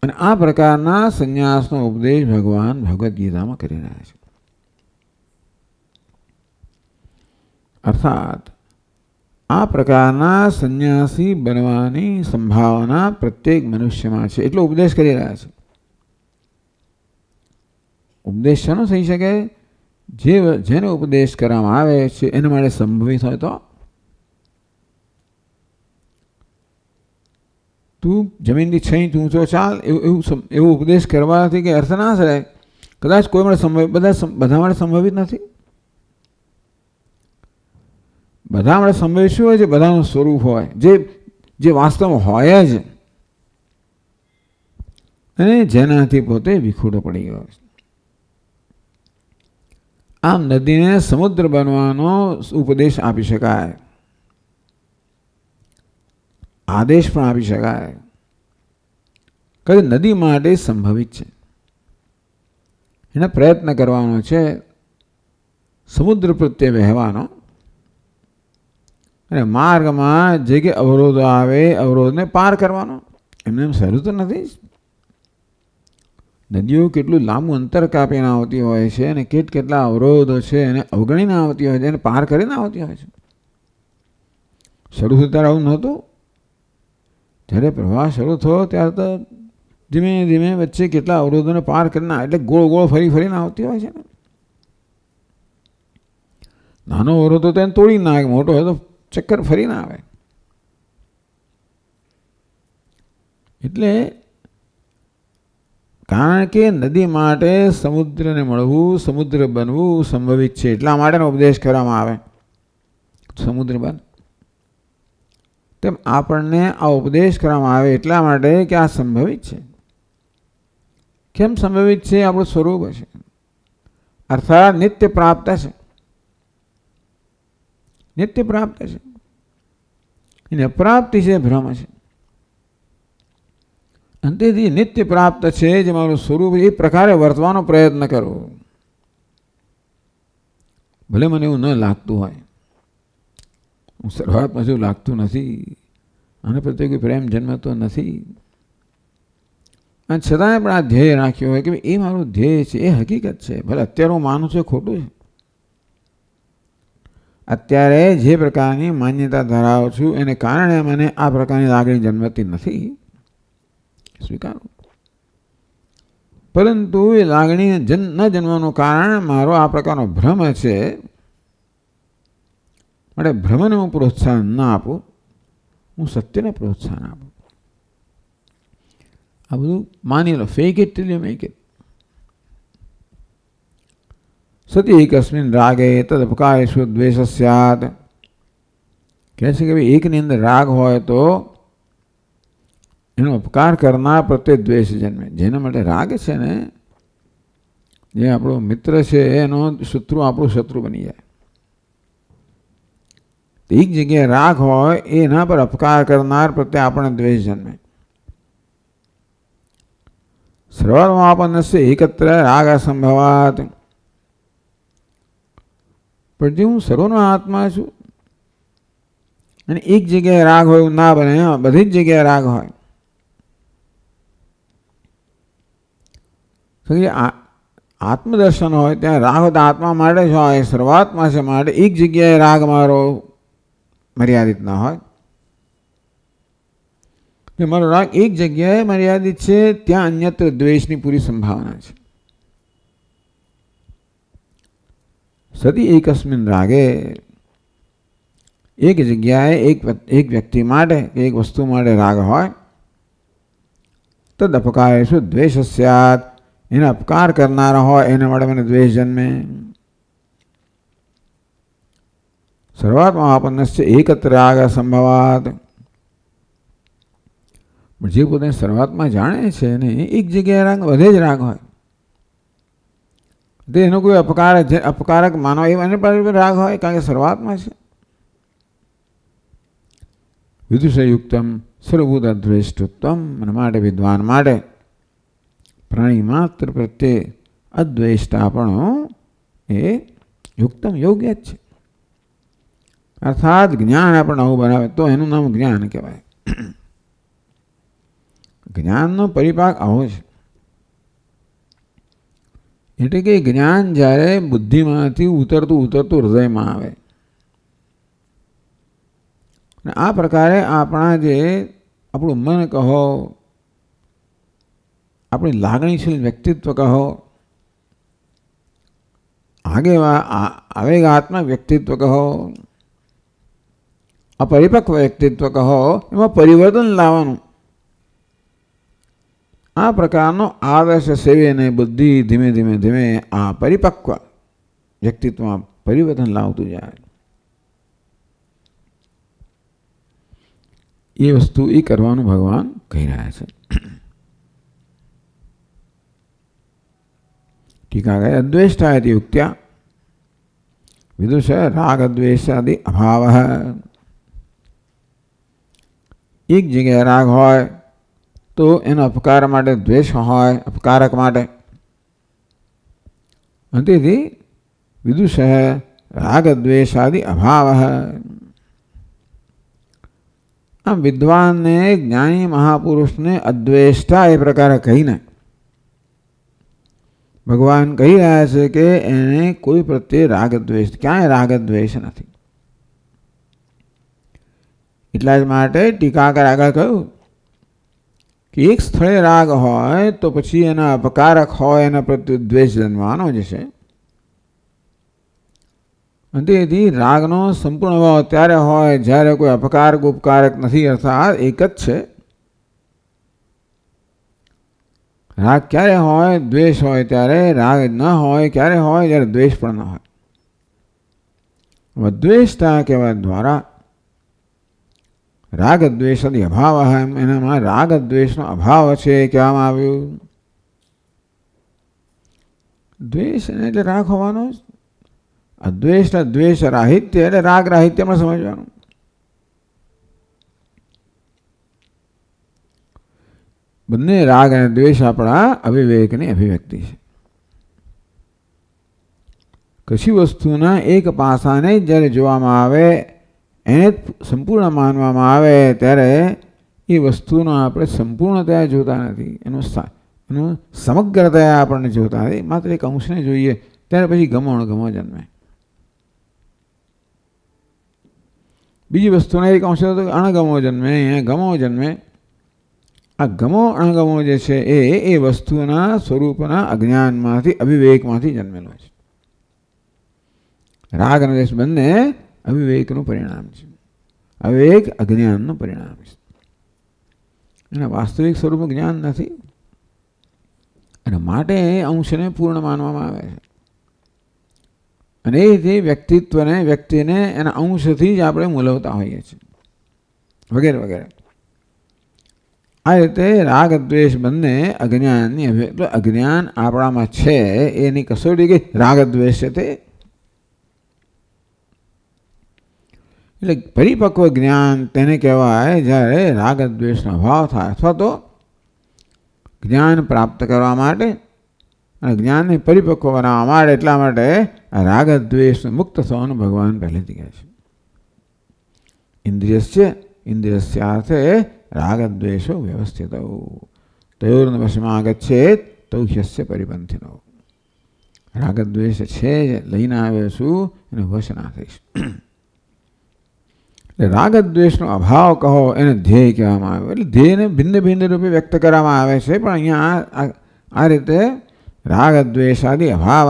અને આ પ્રકારના સંન્યાસનો ઉપદેશ ભગવાન ભગવદ્ ગીતામાં કરી રહ્યા છે. અર્થાત આ પ્રકારના સંન્યાસી બનવાની સંભાવના પ્રત્યેક મનુષ્યમાં છે એટલો ઉપદેશ કરી રહ્યા છે. ઉપદેશ શાનો થઈ શકે? જેનો ઉપદેશ કરવામાં આવે છે એના માટે સંભવિત હોય તો. તું જમીનથી છઈ તું તો ચાલ એવું ઉપદેશ કરવાથી કે અર્થ ના થાય. કદાચ કોઈ માટે સંભવિત, બધા માટે સંભવિત નથી. બધા માટે સંભવિત શું હોય છે? બધાનું સ્વરૂપ હોય જે વાસ્તવમાં હોય જ અને જેનાથી પોતે વિખૂટો પડી ગયો છે. આમ નદીને સમુદ્ર બનવાનો ઉપદેશ આપી શકાય, આદેશ પણ આપી શકાય કે નદી માટે સંભવિત છે. એને પ્રયત્ન કરવાનો છે સમુદ્ર પ્રત્યે વહેવાનો. અને માર્ગમાં જે કે અવરોધો આવે અવરોધને પાર કરવાનો. એમને એમ સહેલું તો નથી. નદીઓ કેટલું લાંબુ અંતર કાપીને આવતી હોય છે અને કેટલા અવરોધો છે એને અવગણીને આવતી હોય છે અને પાર કરીને આવતી હોય છે. શરૂ થતાં ત્યારે આવું નહોતું. જ્યારે પ્રવાહ શરૂ થયો ત્યારે તો ધીમે ધીમે વચ્ચે કેટલા અવરોધોને પાર કરીને એટલે ગોળ ગોળ ફરીને આવતી હોય છે. નાનો અવરોધ તો એને તોડી નાખે, મોટો હોય તો ચક્કર ફરીને આવે. એટલે કારણ કે નદી માટે સમુદ્રને મળવું, સમુદ્ર બનવું સંભવિત છે એટલા માટેનો ઉપદેશ કરવામાં આવે. સમુદ્ર બન તેમ આપણને આ ઉપદેશ કરવામાં આવે એટલા માટે કે આ સંભવિત છે. કેમ સંભવિત છે? આપણું સ્વરૂપ છે, અર્થાત નિત્ય પ્રાપ્ત છે. નિત્ય પ્રાપ્ત છે. એને પ્રાપ્તિ છે ભ્રમ છે. અંતેથી નિત્ય પ્રાપ્ત છે જે મારું સ્વરૂપ એ પ્રકારે વર્તવાનો પ્રયત્ન કરો. ભલે મને એવું ન લાગતું હોય, હું શરૂઆતમાં જેવું લાગતું નથી, આને પ્રત્યે કોઈ પ્રેમ જન્મતો નથી, અને છતાંય પણ આ ધ્યેય રાખ્યો હોય કે એ મારું ધ્યેય છે, એ હકીકત છે. ભલે અત્યારે હું માનું છું ખોટું છે. અત્યારે જે પ્રકારની માન્યતા ધરાવું છું એને કારણે મને આ પ્રકારની લાગણી જન્મતી નથી, સ્વીકારો. પરંતુ એ લાગણી ન જન્મવાનું કારણ મારો આ પ્રકારનો ભ્રમ છે. માટે ભ્રમને હું પ્રોત્સાહન ના આપું, હું સત્યને પ્રોત્સાહન આપું. આ બધું માની લો. Fake it till you make it. સતી એકસ્મિન રાગે તદપકારેષુ દ્વેષ સ્યાત. કહે છે કે ભાઈ એકની અંદર રાગ હોય તો એનો અપકાર કરનાર પ્રત્યે દ્વેષ જન્મે. જેના માટે રાગ છે ને, જે આપણો મિત્ર છે એનો શત્રુ આપણો શત્રુ બની જાય. એક જગ્યાએ રાગ હોય એના પર અપકાર કરનાર પ્રત્યે આપણને દ્વેષ જન્મે. સર્વમાપન્નસ્ય એકત્ર રાગ અસંભવાત. પણ જે હું સર્વનો આત્મા છું અને એક જગ્યાએ રાગ હોય એવું ના બને. બધી જ જગ્યાએ રાગ હોય. આત્મદર્શન હોય ત્યાં રાગ તો આત્મા માટે જ હોય, સર્વાત્મા છે માટે એક જગ્યાએ રાગ મારો મર્યાદિત ના હોય. જો મારો રાગ એક જગ્યાએ મર્યાદિત છે ત્યાં અન્યત્ર દ્વેષની પૂરી સંભાવના છે. સતી એકસ્મિન રાગે, એક જગ્યાએ એક વ્યક્તિ માટે કે એક વસ્તુ માટે રાગ હોય તદ અપકારેષુ દ્વેષ સ્યાત. એને અપકાર કરનારા હોય એના માટે મને દ્વેષ જન્મે. સર્વાત્મા આપન્નસ્ય એકત્ર રાગ સંભવાત. જે પોતે સર્વાત્મા જાણે છે ને એક જગ્યાએ રાગ બધે જ રાગ હોય, તો એનો કોઈ અપકારક માનો એને પર રાગ હોય, કારણ કે સર્વાત્મા છે. વિદુષયુક્તમ સર્વભૂત અદ્વેષ્ટત્વમ. મને માટે વિદ્વાન માટે પ્રાણી માત્ર પ્રત્યે અદ્વેષ્ટાપણો એ યુક્તમ યોગ્ય જ છે. અર્થાત જ્ઞાન આપણને આવું બનાવે તો એનું નામ જ્ઞાન કહેવાય. જ્ઞાનનો પરિપાક આવો છે. એટલે કે જ્ઞાન જ્યારે બુદ્ધિમાંથી ઉતરતું હૃદયમાં આવે, આ પ્રકારે આપણા જે આપણું મન કહો, આપણી લાગણીશીલ વ્યક્તિત્વ કહો, આવેગાત્મક વ્યક્તિત્વ કહો, અપરિપક્વ વ્યક્તિત્વ કહો, એમાં પરિવર્તન લાવવાનું. આ પ્રકારનો આદર્શ સેવીને બુદ્ધિ ધીમે ધીમે ધીમે આ પરિપક્વ વ્યક્તિત્વમાં પરિવર્તન લાવતું જાય. એ વસ્તુ એ કરવાનું ભગવાન કહી રહ્યા છે. ટીકા કહે અદ્વેષ્ટા ઇતિ યુક્ત્યા વિદુષ રાગ દ્વેષાદિ અભાવ. એક જગ્યાએ રાગ હોય તો એનો અપકાર માટે દ્વેષ હોય, અપકારક માટે. તેથી વિદુષ રાગ દ્વેષાદિ અભાવ. આમ વિદ્વાનને જ્ઞાની મહાપુરુષને અદ્વેષ્ટા એ પ્રકારે કહીને ભગવાન કહી રહ્યા છે કે એને કોઈ પ્રત્યે રાગ દ્વેષ, ક્યાંય રાગ દ્વેષ નથી. એટલા જ માટે ટીકાકાર આગળ કહ્યું કે એક સ્થળે રાગ હોય તો પછી એના અપકારક હોય, એના પ્રત્યે દ્વેષ જન્મવાનો જ છે. તેથી રાગનો સંપૂર્ણ ભાવ ત્યારે હોય જ્યારે કોઈ અપકારક ઉપકારક નથી, અર્થાત એક જ છે. રાગ ક્યારે હોય? દ્વેષ હોય ત્યારે. રાગ ન હોય ક્યારે હોય? જ્યારે દ્વેષ પણ ન હોય. દ્વેષતા કહેવા દ્વારા રાગ દ્વેષાદિ અભાવ, એનામાં રાગ દ્વેષનો અભાવ છે કહેવામાં આવ્યું. દ્વેષ એટલે રાગ હોવાનો જ. અદ્વેષ દ્વેષ રાહિત્ય એટલે રાગ રાહિત્યમાં સમજવાનું. બંને રાગ અને દ્વેષ આપણા અવિવેકની અભિવ્યક્તિ છે. કશી વસ્તુના એક પાસાને જ્યારે જોવામાં આવે, એને સંપૂર્ણ માનવામાં આવે ત્યારે એ વસ્તુનો આપણે સંપૂર્ણતયા જોતા નથી, એનું સમગ્રતયા આપણને જોતા નથી. માત્ર એક અંશને જોઈએ ત્યારે પછી ગમો અણગમો જન્મે. બીજી વસ્તુના એક અંશ અણગમો જન્મે, અહીંયા ગમો જન્મે. આ ગમો અણગમો જે છે એ વસ્તુના સ્વરૂપના અજ્ઞાનમાંથી, અવિવેકમાંથી જન્મેલો છે. રાગ અને દ્વેષ બંને અવિવેકનું પરિણામ છે. અવિવેક અજ્ઞાનનું પરિણામ છે. એના વાસ્તવિક સ્વરૂપ જ્ઞાન નથી, અને માટે અંશને પૂર્ણ માનવામાં આવે છે. અને એથી વ્યક્તિને એના અંશથી જ આપણે મૂલવતા હોઈએ છીએ, વગેરે વગેરે. આ રીતે રાગ દ્વેષ બંને અજ્ઞાનની અભિવ્યક્તિ. અજ્ઞાન આપણામાં છે એની કસોટી કે રાગ દ્વેષ છે તે. એટલે પરિપક્વ જ્ઞાન તેને કહેવાય જ્યારે રાગ દ્વેષનો અભાવ થાય, અથવા તો જ્ઞાન પ્રાપ્ત કરવા માટે અને જ્ઞાનને પરિપક્વ બનાવવા માટે. એટલા માટે રાગ દ્વેષ મુક્ત થવાનું ભગવાન પહેલેથી કહે છે. ઇન્દ્રિયસ્યાર્થે રાગ દ્વેષો વ્યવસ્થિત તયોર્ન વશમાં આગચ્છેત તૌહ્યસ્ય પરિપંથિનો. રાગ દ્વેષ છે લઈને આવ્યો છું, એને વશ ના થઈશ. એટલે રાગ દ્વેષનો અભાવ કહો એને ધ્યેય કહેવામાં આવે. એટલે ધ્યેયને ભિન્ન ભિન્ન રૂપે વ્યક્ત કરવામાં આવે છે, પણ અહીંયા આ રીતે રાગ દ્વેષાદિ અભાવ.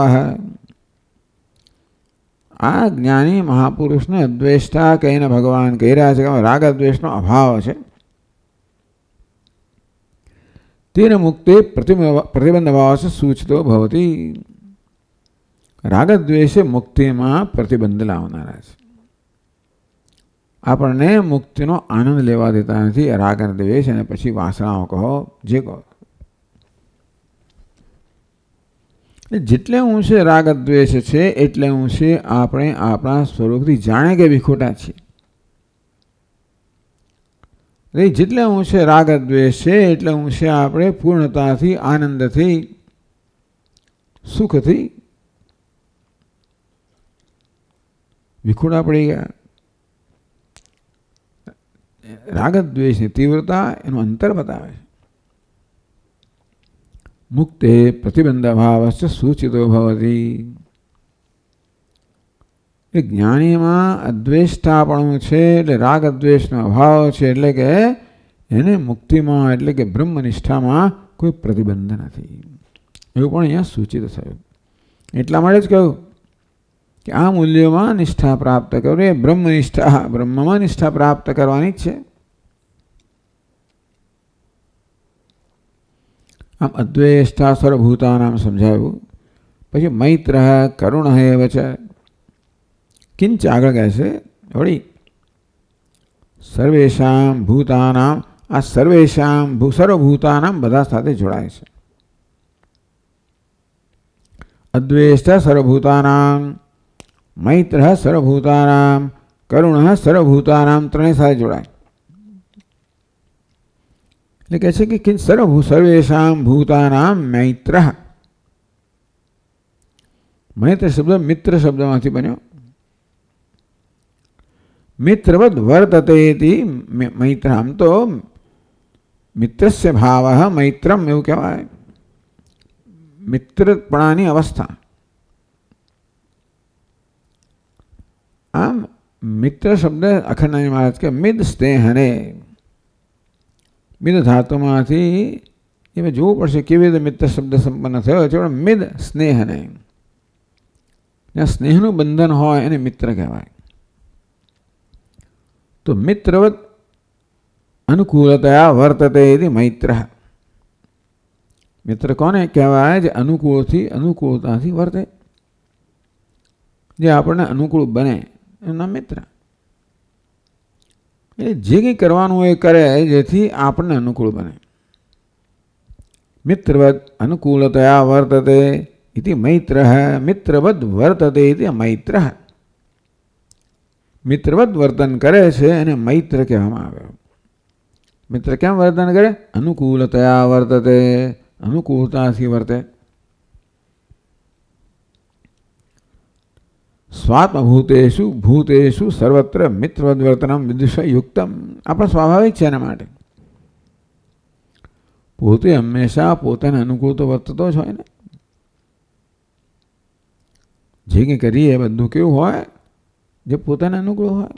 આ જ્ઞાની મહાપુરુષને અદ્વેષ્ટા કહીને ભગવાન કહી રહ્યા છે કે રાગ દ્વેષનો અભાવ છે. તેન મુક્તે પ્રતિબંધ ભાવ સૂચતો ભવતી. રાગ દ્વેષ મુક્તિમાં પ્રતિબંધ લાવનારા છે. આપણને મુક્તિનો આનંદ લેવા દેતા નથી. રાગ અને દ્વેષ અને પછી વાસણાઓ કહો, જે કહો. જેટલે ઊંચે રાગ દ્વેષ છે એટલે ઊંચે આપણે આપણા સ્વરૂપથી જાણે કે વિખોટા છીએ. જેટલે ઊંચે રાગ દ્વેષ છે એટલે ઊંચે આપણે પૂર્ણતાથી, આનંદથી, સુખથી વિખોટા પડી ગયા. રાગ દ્વેષની તીવ્રતા એનું અંતર બતાવે છે. મુક્તે પ્રતિબંધ અભાવશ્ચ સૂચિતો ભવતી. એ જ્ઞાનીમાં અદ્વેષ્ટાપણું છે એટલે રાગ અદ્વેષનો અભાવ છે, એટલે કે એને મુક્તિમાં એટલે કે બ્રહ્મનિષ્ઠામાં કોઈ પ્રતિબંધ નથી. એવું પણ અહીંયા સૂચિત થયું. એટલા માટે જ કહ્યું કે આ મૂલ્યોમાં નિષ્ઠા પ્રાપ્ત કરો. એ બ્રહ્મનિષ્ઠા, બ્રહ્મમાં નિષ્ઠા પ્રાપ્ત કરવાની જ છે. આમ અદ્વેષ્ટા સર્વભૂતાનામ સમજાવ્યું. પછી મૈત્ર કરુણ એવ છે. કિંચ આગળ કહે છે વળી સર્વેશામ ભૂતાનામ. આ સર્વેશામ સર્વભૂતાનામ બધા સાથે જોડાય છે. અદ્વેષ્ટા સર્વભૂતાનામ, મૈત્ર સર્વભૂતાનામ, કરુણ સર્વભૂતાનામ, ત્રણેય સાથે જોડાય. એટલે કહે છે કે સર્વેશામ ભૂતાનામ મૈત્ર. મૈત્ર શબ્દ મિત્ર શબ્દમાંથી બન્યો. મિત્રવદ વર્તતે મૈત્ર. આમ તો મિત્રસ્ય ભાવ મૈત્રમ એવું કહેવાય. મિત્રપણાની અવસ્થા. આમ મિત્ર શબ્દ અખંડાની મહારાજ કે મિદ સ્નેહને. મિદ ધાતુમાંથી એમાં જોવું પડશે કેવી રીતે મિત્ર શબ્દ સંપન્ન થયો છે. પણ મિદ સ્નેહને, જ્યાં સ્નેહનું બંધન હોય એને મિત્ર કહેવાય. તો મિત્રવત અનુકૂળતયા વર્તતે મૈત્ર. મિત્ર કોને કહેવાય? જે અનુકૂળતાથી વર્તે, જે આપણને અનુકૂળ બને એનું નામ મિત્ર. એટલે જે કંઈ કરવાનું એ કરે જેથી આપણને અનુકૂળ બને. મિત્રવદ અનુકૂળતયા વર્તતે ઇતિ મૈત્ર. મિત્રવદ વર્તતે ઇતિ મૈત્ર. મિત્રવદ વર્તન કરે છે એને મૈત્ર કહેવામાં આવે. મિત્ર કેમ વર્તન કરે? અનુકૂળતયા વર્તતે, અનુકૂળતાથી વર્તે. સ્વાત્મભૂતેષુ ભૂતેષુ સર્વત્ર મિત્રવદ વર્તનમ વિદુષયુક્તમ. આપણે સ્વાભાવિક છે એના માટે. પોતે હંમેશા પોતાને અનુકૂળ તો વર્તતો જ હોય ને. જે કંઈ કરીએ બધું કેવું હોય? જે પોતાને અનુકૂળ હોય.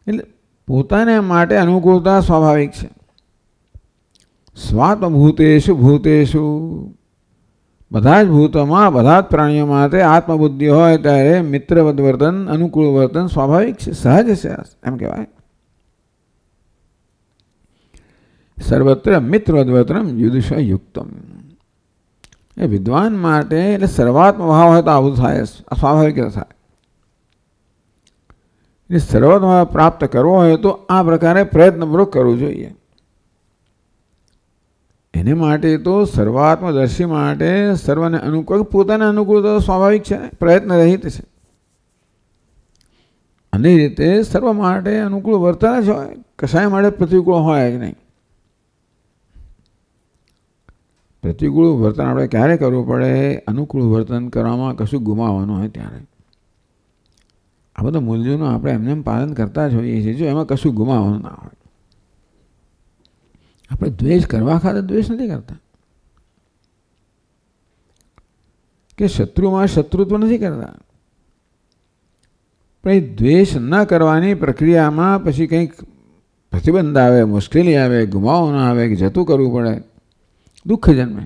એટલે પોતાને માટે અનુકૂળતા સ્વાભાવિક છે. સ્વાત્મભૂતેષુ ભૂતેષુ. બધા જ ભૂતોમાં, બધા જ પ્રાણીઓ માટે આત્મબુદ્ધિ હોય ત્યારે મિત્રવદ વર્તન, અનુકૂળ વર્તન સ્વાભાવિક છે, સહજ છે એમ કહેવાય. સર્વત્ર મિત્રવદ વર્તનમ વિદુષયુક્તમ. એ વિદ્વાન માટે એટલે સર્વાત્મ ભાવ હોય તો આવું થાય, સ્વાભાવિક થાય. એટલે સર્વાત્મ ભાવ પ્રાપ્ત કરવો હોય તો આ પ્રકારે પ્રયત્નપૂર્વક કરવું જોઈએ. એને માટે તો સર્વાત્મદર્શી માટે સર્વને અનુકૂળ, પોતાને અનુકૂળ તો સ્વાભાવિક છે, પ્રયત્ન રહિત છે. અને રીતે સર્વ માટે અનુકૂળ વર્તન જ હોય, કશાય માટે પ્રતિકૂળ હોય જ નહીં. પ્રતિકૂળ વર્તન આપણે ક્યારે કરવું પડે? અનુકૂળ વર્તન કરવામાં કશું ગુમાવવાનું હોય ત્યારે. આ બધા મૂલ્યોનું આપણે એમને પાલન કરતા જ હોઈએ છીએ જો એમાં કશું ગુમાવવાનું ના હોય. આપણે દ્વેષ કરવા ખાતર દ્વેષ નથી કરતા, કે શત્રુમાં શત્રુત્વ નથી કરતા. પણ એ દ્વેષ ન કરવાની પ્રક્રિયામાં પછી કંઈક પ્રતિબંધ આવે, મુશ્કેલી આવે, ગુમાવવાનું આવે, કે જતું કરવું પડે, દુઃખ જન્મે,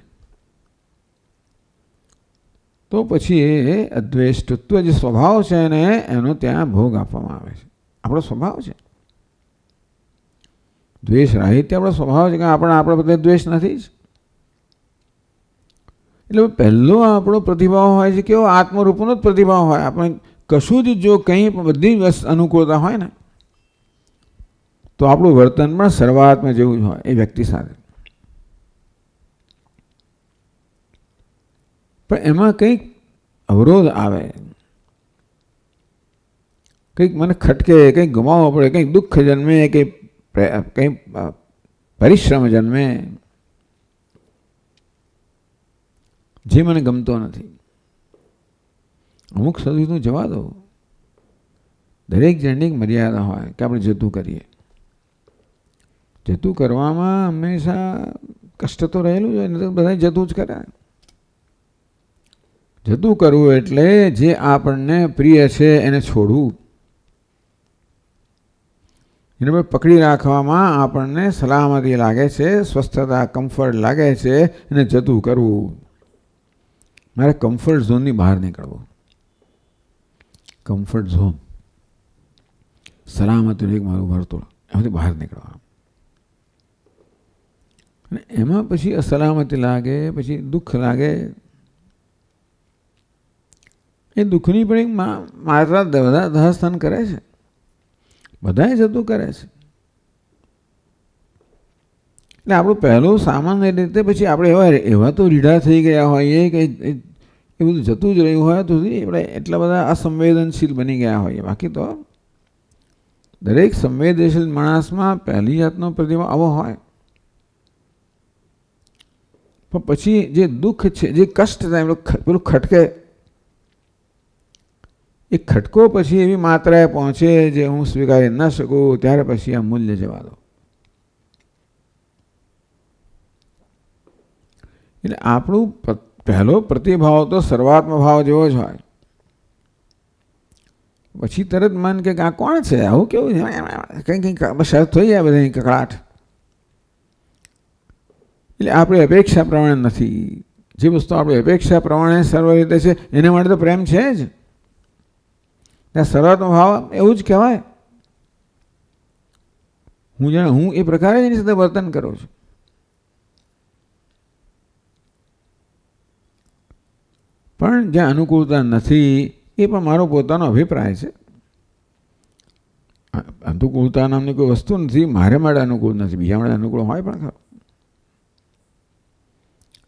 તો પછી એ અદ્વેષ્ટત્વ જે સ્વભાવ છે ને એનો ત્યાં ભોગ આપવામાં આવે છે. આપણો સ્વભાવ છે દ્વેષ રાહિત્ય, આપણો સ્વભાવ છે કે આપણા બધા દ્વેષ નથી જ. એટલે પહેલો આપણો પ્રતિભાવ હોય છે કેવો? આત્મરૂપનો જ પ્રતિભાવ હોય. આપણે કશું જ જો કંઈ બધી અનુકૂળતા હોય ને તો આપણું વર્તન પણ શરૂઆતમાં જેવું જ હોય એ વ્યક્તિ સાથે. પણ એમાં કંઈક અવરોધ આવે, કંઈક મને ખટકે, કંઈક ગુમાવવો પડે, કંઈક દુઃખ જન્મે, કંઈક પરિશ્રમ જન્મે, જે મને ગમતો નથી. અમુક સુધી તું જવા દો. દરેક જણની મર્યાદા હોય કે આપણે જતું કરીએ. જતું કરવામાં હંમેશા કષ્ટ તો રહેલું જ હોય ને, તો બધા જતું જ કરે. જતું કરવું એટલે જે આપણને પ્રિય છે એને છોડવું. એને પર પકડી રાખવામાં આપણને સલામતી લાગે છે, સ્વસ્થતા, કમ્ફર્ટ લાગે છે, એને જતું કરવું. મારે કમ્ફર્ટ ઝોનની બહાર નીકળવું. કમ્ફર્ટ ઝોન, સલામતી મારું વર્તુળ, એમાંથી બહાર નીકળવા. અને એમાં પછી અસલામતી લાગે, પછી દુઃખ લાગે. એ દુઃખની પણ એક માત્રા બધા દહસ્થાન કરે છે, બધાએ જતું કરે છે. એટલે આપણું પહેલું સામાન્ય રીતે પછી આપણે એવા તો રીઢા થઈ ગયા હોઈએ કે એ બધું જતું જ રહ્યું હોય તો આપણે એટલા બધા અસંવેદનશીલ બની ગયા હોઈએ. બાકી તો દરેક સંવેદનશીલ માણસમાં પહેલી જાતનો પ્રતિભાવ આવો હોય. પણ પછી જે દુઃખ છે, જે કષ્ટ થાય, પેલું ખટકે, એ ખટકો પછી એવી માત્રાએ પહોંચે જે હું સ્વીકારી ન શકું, ત્યારે પછી આ મૂલ્ય જવા દો. એટલે આપણું પહેલો પ્રતિભાવ તો સર્વાત્મ ભાવ જેવો જ હોય. પછી તરત મન કે આ કોણ છે, આવું કેવું કંઈક શરત થઈ જાય બધાની કકળાટ. એટલે આપણી અપેક્ષા પ્રમાણે નથી. જે વસ્તુ આપણી અપેક્ષા પ્રમાણે સર્વ રીતે છે એના માટે તો પ્રેમ છે જ. ત્યાં સર્વાત્મ ભાવ એવું જ કહેવાય. હું એ પ્રકારે એની સાથે વર્તન કરું છું. પણ જ્યાં અનુકૂળતા નથી એ પણ મારો પોતાનો અભિપ્રાય છે. અનુકૂળતા નામની કોઈ વસ્તુ નથી, મારે માટે અનુકૂળ નથી, બીજા માટે અનુકૂળ હોય પણ ખરો.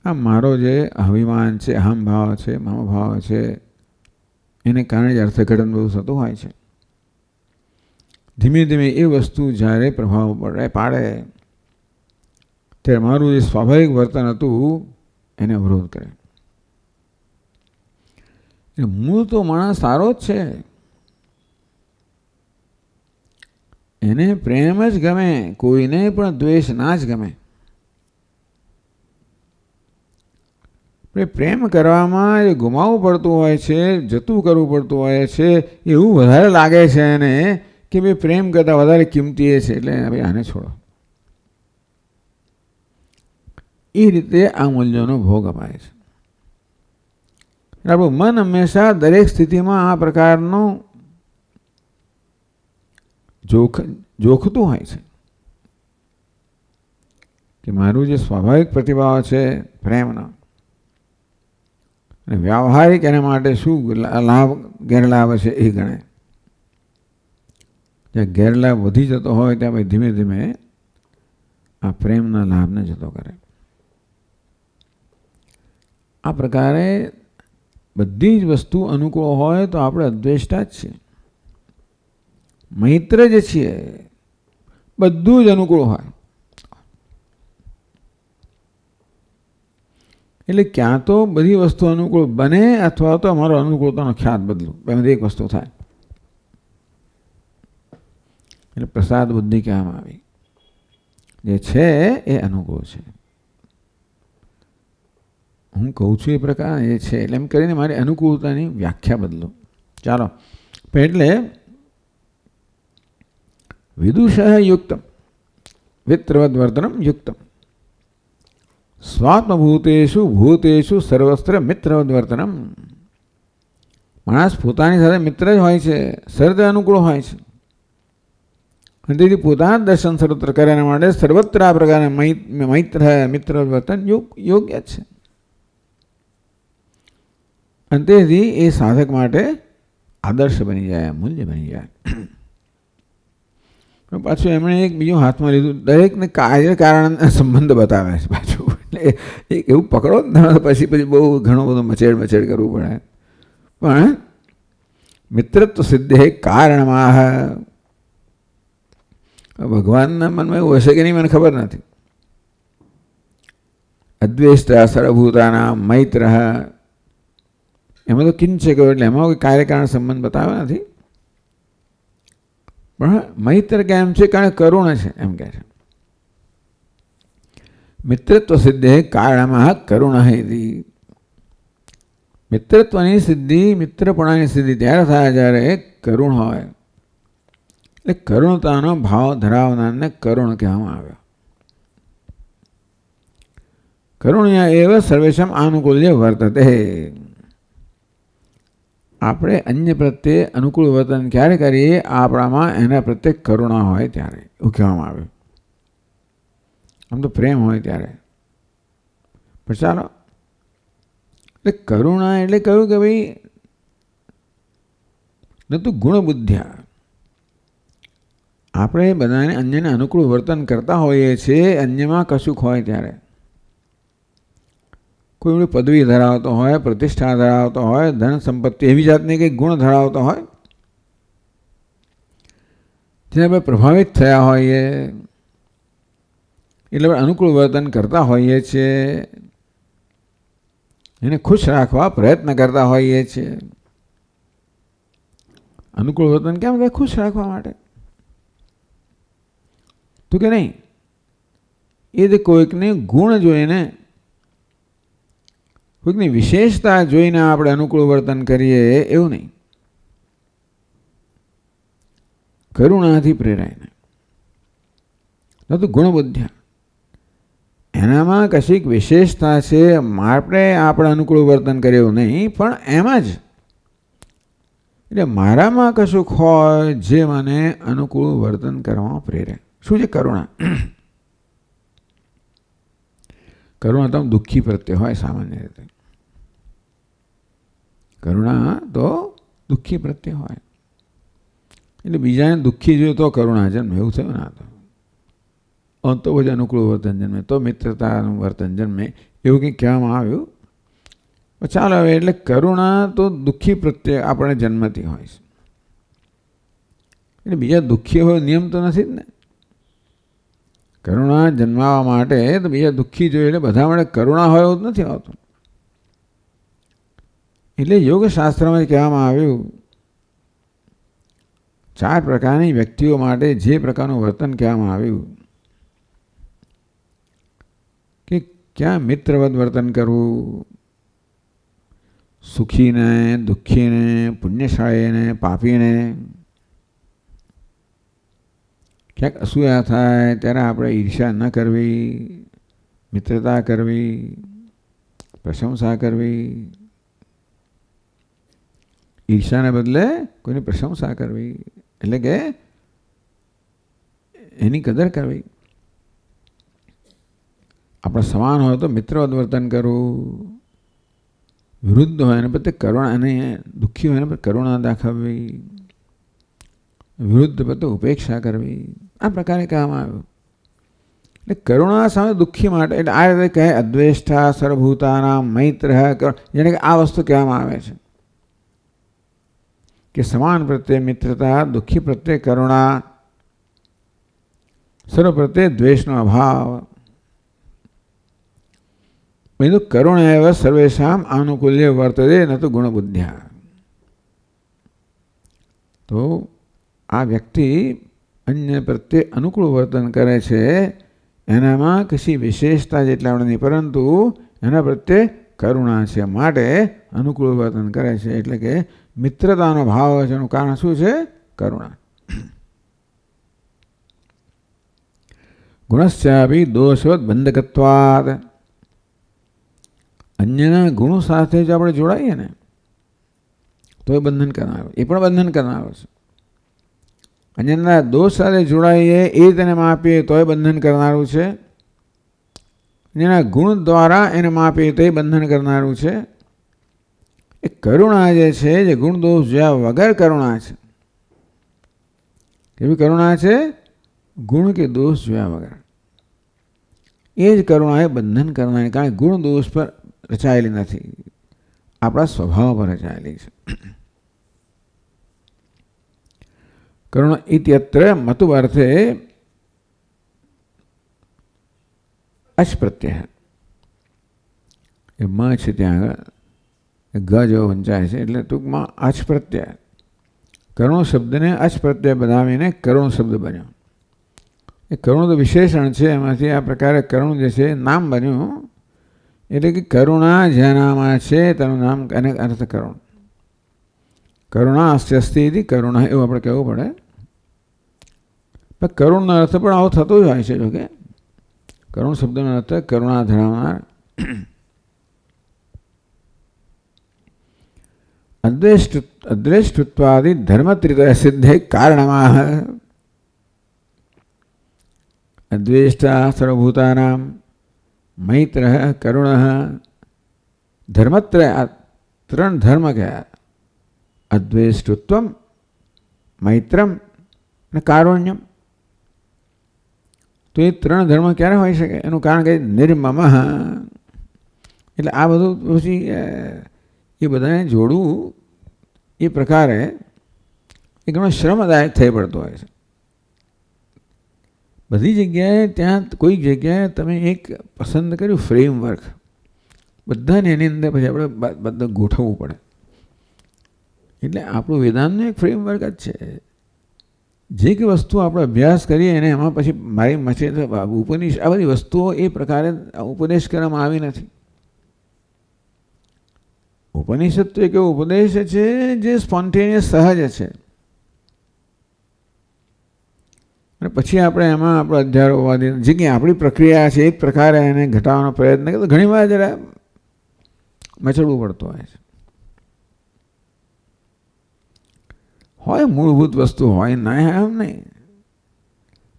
આ મારો જે અભિમાન છે, અહમભાવ છે, મમભાવ છે, એને કારણે જ અર્થઘટન બધું થતું હોય છે. ધીમે ધીમે એ વસ્તુ જ્યારે પ્રભાવ પાડે ત્યારે મારું જે સ્વાભાવિક વર્તન હતું એને અવરોધ કરે. મૂળ તો માણસ સારો જ છે, એને પ્રેમ જ ગમે, કોઈને પણ દ્વેષ ના જ ગમે. પ્રેમ કરવામાં એ ગુમાવવું પડતું હોય છે, જતું કરવું પડતું હોય છે, એવું વધારે લાગે છે એને કે ભાઈ પ્રેમ કરતાં વધારે કિંમતી એ છે, એટલે ભાઈ આને છોડો. એ રીતે આ મૂલ્યોનો ભોગ અપાય છે. આપણું મન હંમેશા દરેક સ્થિતિમાં આ પ્રકારનું જોખતું હોય છે કે મારું જે સ્વાભાવિક પ્રતિભાવ છે પ્રેમનો, અને વ્યવહારિક એના માટે શું લાભ ગેરલાભ છે એ ગણે. જ્યાં ગેરલાભ વધી જતો હોય ત્યાં ભાઈ ધીમે ધીમે આ પ્રેમના લાભને જતો કરે. આ પ્રકારે બધી જ વસ્તુ અનુકૂળ હોય તો આપણે અદ્વેષ્ટા જ છીએ. મૈત્ર જે છીએ બધું જ અનુકૂળ હોય. એટલે ક્યાં તો બધી વસ્તુ અનુકૂળ બને અથવા તો અમારો અનુકૂળતાનો ખ્યાલ બદલું, બેમાંથી એક વસ્તુ થાય. એટલે પ્રસાદ બુદ્ધિ કહેવામાં આવી. જે છે એ અનુકૂળ છે. હું કહું છું એ પ્રકાર એ છે, એટલે એમ કરીને મારી અનુકૂળતાની વ્યાખ્યા બદલો. ચાલો, એટલે વિદુષ યુક્તમ વિત્રવદ વર્તનમ યુક્તમ સ્વાત્મભૂતેષુ ભૂતેષુ સર્વસ્ત્ર મિત્રવદ વર્તનમ. માણસ પોતાની સાથે મિત્ર જ હોય છે, સર્વ અનુકૂળ હોય છે. અને તેથી પોતાના દર્શન સર્વત્ર કર્યા માટે સર્વત્ર આ પ્રકારના મૈત્ર મિત્ર વર્તન યોગ્ય છે. અને તેથી એ સાધક માટે આદર્શ બની જાય, મૂલ્ય બની જાય. પણ પાછું એમણે એક બીજું હાથમાં લીધું, દરેકને કાર્ય કારણ સંબંધ બતાવે છે પાછું. એટલે એક એવું પકડો ને પછી બહુ ઘણું બધું મચેડ કરવું પડે. પણ મિત્રત્વ સિદ્ધે કારણમાં, ભગવાનના મનમાં એવું હશે કે નહીં મને ખબર નથી. અદ્વેષ્ટા સર્વભૂતાના મૈત્ર, એમાં તો કિંચ કહ્યું એટલે એમાં કોઈ કાર્યકારણ સંબંધ બતાવ્યો નથી. પણ મૈત્ર કેમ છે? કારણ કરુણ છે એમ કહે છે. મિત્રત્વ સિદ્ધે કારણમાં કરુણ હેતી. મિત્રત્વની સિદ્ધિ, મિત્રપણાની સિદ્ધિ ત્યારે થાય જ્યારે કરુણ હોય. એટલે કરુણતાનો ભાવ ધરાવનારને કરુણ કહેવામાં આવ્યો. કરુણ્યા એવ સર્વેશમ આનુકૂલ્ય વર્તતે. આપણે અન્ય પ્રત્યે અનુકૂળ વર્તન ક્યારે કરીએ? આપણામાં એના પ્રત્યે કરુણા હોય ત્યારે, એવું કહેવામાં આવ્યું. આમ તો પ્રેમ હોય ત્યારે. પણ ચાલો, એટલે કરુણા એટલે કહ્યું કે ભાઈ ન તો ગુણ બુદ્ધ્યા, આપણે બધાને અન્યને અનુકૂળ વર્તન કરતા હોઈએ છીએ અન્યમાં કશુંક હોય ત્યારે. કોઈ પદવી ધરાવતો હોય, પ્રતિષ્ઠા ધરાવતો હોય, ધન સંપત્તિ એવી જાતની કંઈક ગુણ ધરાવતો હોય, જેને આપણે પ્રભાવિત થયા હોઈએ એટલે આપણે અનુકૂળ વર્તન કરતા હોઈએ છીએ, એને ખુશ રાખવા પ્રયત્ન કરતા હોઈએ છીએ. અનુકૂળ વર્તન કેમ થાય? ખુશ રાખવા માટે. તો કે નહીં, એ જ કોઈકને ગુણ જોઈને, કોઈકની વિશેષતા જોઈને આપણે અનુકૂળ વર્તન કરીએ એવું નહીં. કરુણાથી પ્રેરાઈને, ન તો ગુણ બુદ્ધ્યા, એનામાં કશીક વિશેષતા છે, આપણે અનુકૂળ વર્તન કરીએ એવું નહીં, પણ એમાં જ એટલે મારામાં કશુંક હોય જે મને અનુકૂળ વર્તન કરવામાં પ્રેરે. શું છે કરુણા? કરુણા તો દુઃખી પ્રત્યે હોય સામાન્ય રીતે. કરુણા તો દુઃખી પ્રત્યે હોય. એટલે બીજાને દુઃખી જોઈએ તો કરુણા જન્મે, એવું થયું ના તો પછી અનુકૂળ વર્તન જન્મે, તો મિત્રતાનું વર્તન જન્મે, એવું કંઈક કહેવામાં આવ્યું. ચાલો હવે, એટલે કરુણા તો દુઃખી પ્રત્યે આપણે જન્મતી હોય છે. એટલે બીજા દુઃખી હોય નિયમ તો નથી જ ને. કરુણા જન્માવા માટે તો બીજા દુઃખી જોઈએ એટલે બધા માટે કરુણા હોય એવું જ નથી આવતું. એટલે યોગશાસ્ત્રમાં કહેવામાં આવ્યું, 4 પ્રકારની વ્યક્તિઓ માટે જે પ્રકારનું વર્તન કહેવામાં આવ્યું કે ક્યાં મિત્રવત વર્તન કરવું, સુખીને, દુઃખીને, પુણ્યશાળીને, પાપીને. ક્યાંક અસૂયા થાય ત્યારે આપણે ઈર્ષ્યા ન કરવી, મિત્રતા કરવી, પ્રશંસા કરવી. ઈર્ષ્યાને બદલે કોઈની પ્રશંસા કરવી, એટલે કે એની કદર કરવી. આપણે સમાન હોય તો મિત્રવત વર્તન કરવું, વિરુદ્ધ હોય એને પ્રત્યે કરુણા, અને દુઃખી હોય એને પ્રત્યે કરુણા દાખવવી, વિરુદ્ધ પ્રત્યે ઉપેક્ષા કરવી. આ પ્રકારે કહેવામાં આવ્યું. એટલે કરુણા સામે દુઃખી માટે, એટલે આ રીતે કહે અદ્વેષ્ટા સર્વભૂતાના મૈત્ર, જેને કે આ વસ્તુ કહેવામાં આવે છે કે સમાન પ્રત્યે મિત્રતા, દુઃખી પ્રત્યે કરુણા, સર્વ પ્રત્યે દ્વેષનો અભાવ. બીજું કરુણા એવ સર્વેશામ આનુકૂલ્ય વર્તતે ન તો ગુણ બુદ્ધ્યા. તો આ વ્યક્તિ અન્ય પ્રત્યે અનુકૂળ વર્તન કરે છે, એનામાં કશી વિશેષતા જેટલા નહીં, પરંતુ એના પ્રત્યે કરુણા છે, માટે અનુકૂળ વર્તન કરે છે. એટલે કે મિત્રતાનો ભાવ છે, એનું કારણ શું છે? કરુણા. ગુણશ્ચાપી દોષવત બંધકત્વાદ. અન્યના ગુણો સાથે જો આપણે જોડાઈએ ને તો એ બંધન કરનારો, એ પણ બંધન કરનારો છે. અન્યના દોષ સાથે જોડાઈએ, એ તેને માપીએ તો એ બંધન કરનારું છે. અન્યના ગુણ દ્વારા એને માપીએ તો એ બંધન કરનારું છે. એ કરુણા જે છે, જે ગુણ દોષ જોયા વગર કરુણા છે. કેવી કરુણા છે? ગુણ કે દોષ જોયા વગર. એ જ કરુણા એ બંધન કરનારી, કારણ કે ગુણ દોષ પર રચાયેલી નથી, આપણા સ્વભાવ પર રચાયેલી છે. કરુણા ઇત્યત્ર મતુ અર્થે અચ પ્રત્યય. એ મ છે ત્યાં આગળ ગ જેવો વંચાય છે, એટલે ટૂંકમાં અચ પ્રત્યય. કરુણ શબ્દને અચ પ્રત્યય બનાવીને કરુણ શબ્દ બન્યો. એ કરુણ તો વિશેષણ છે, એમાંથી આ પ્રકારે કરુણ જે છે નામ બન્યું. એટલે કે કરુણા જેનામાં છે તેનું નામ અને અર્થ કરુણ. કરુણા અસ્તિ કરુણા એવું આપણે કહેવું પડે. પણ કરુણનો અર્થ પણ આવો થતો જ હોય છે. જોકે કરુણ શબ્દનો અર્થ કરુણા ધરાવનાર. અદ્વેષ્ટત્વાદિ ધર્મત્રિતય સિદ્ધે કારણમાં અદ્વેષ્ટા સર્વભૂતાનામ મૈત્ર કરુણ ધર્મત્રય. આ ત્રણ ધર્મ કયા? અદ્વેષ્ટત્વમ, મૈત્રમ અને કારુણ્યમ. તો એ ત્રણ ધર્મ ક્યારે હોઈ શકે? એનું કારણ કે નિર્મમ. એટલે આ બધું પછી એ બધાને જોડવું એ પ્રકારે એ ઘણો શ્રમદાયક થઈ પડતો હોય છે. બધી જગ્યાએ ત્યાં કોઈક જગ્યાએ તમે એક પસંદ કર્યું ફ્રેમવર્ક, બધાને એની અંદર પછી આપણે બધા ગોઠવવું પડે. એટલે આપણું વેદાંતનું એક ફ્રેમવર્ક જ છે. જે કે વસ્તુ આપણે અભ્યાસ કરીએ એને એમાં પછી મારી મચે ઉપનિષદ, આ બધી વસ્તુઓ એ પ્રકારે ઉપદેશ કરવામાં આવી નથી. ઉપનિષદ તો એક એવો ઉપદેશ છે જે સ્પોન્ટેનિયસ સહજ છે. અને પછી આપણે એમાં આપણો અધ્યારોવાદી જે કંઈ આપણી પ્રક્રિયા છે એ જ પ્રકારે એને ઘટાડવાનો પ્રયત્ન કરે તો ઘણી વાર જરા મચડવું પડતું હોય છે. હોય મૂળભૂત વસ્તુ હોય ના એમ નહીં,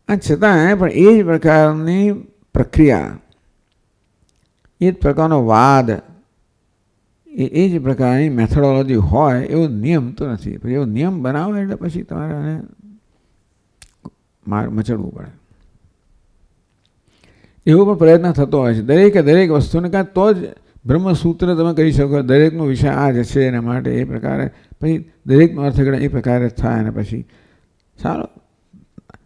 આ છતાં પણ એ જ પ્રકારની પ્રક્રિયા, એ જ પ્રકારનો વાદ, એ જ પ્રકારની મેથોડોલોજી હોય એવો નિયમ તો નથી. પછી એવો નિયમ બનાવો એટલે પછી તમારે એને મચડવું પડે. એવો પણ પ્રયત્ન થતો હોય છે દરેકે દરેક વસ્તુને. કાં તો જ બ્રહ્મસૂત્ર તમે કહી શકો દરેકનો વિષય આ જ છે, એના માટે એ પ્રકારે પછી દરેકનો અર્થઘટન એ પ્રકારે થાય. અને પછી સારો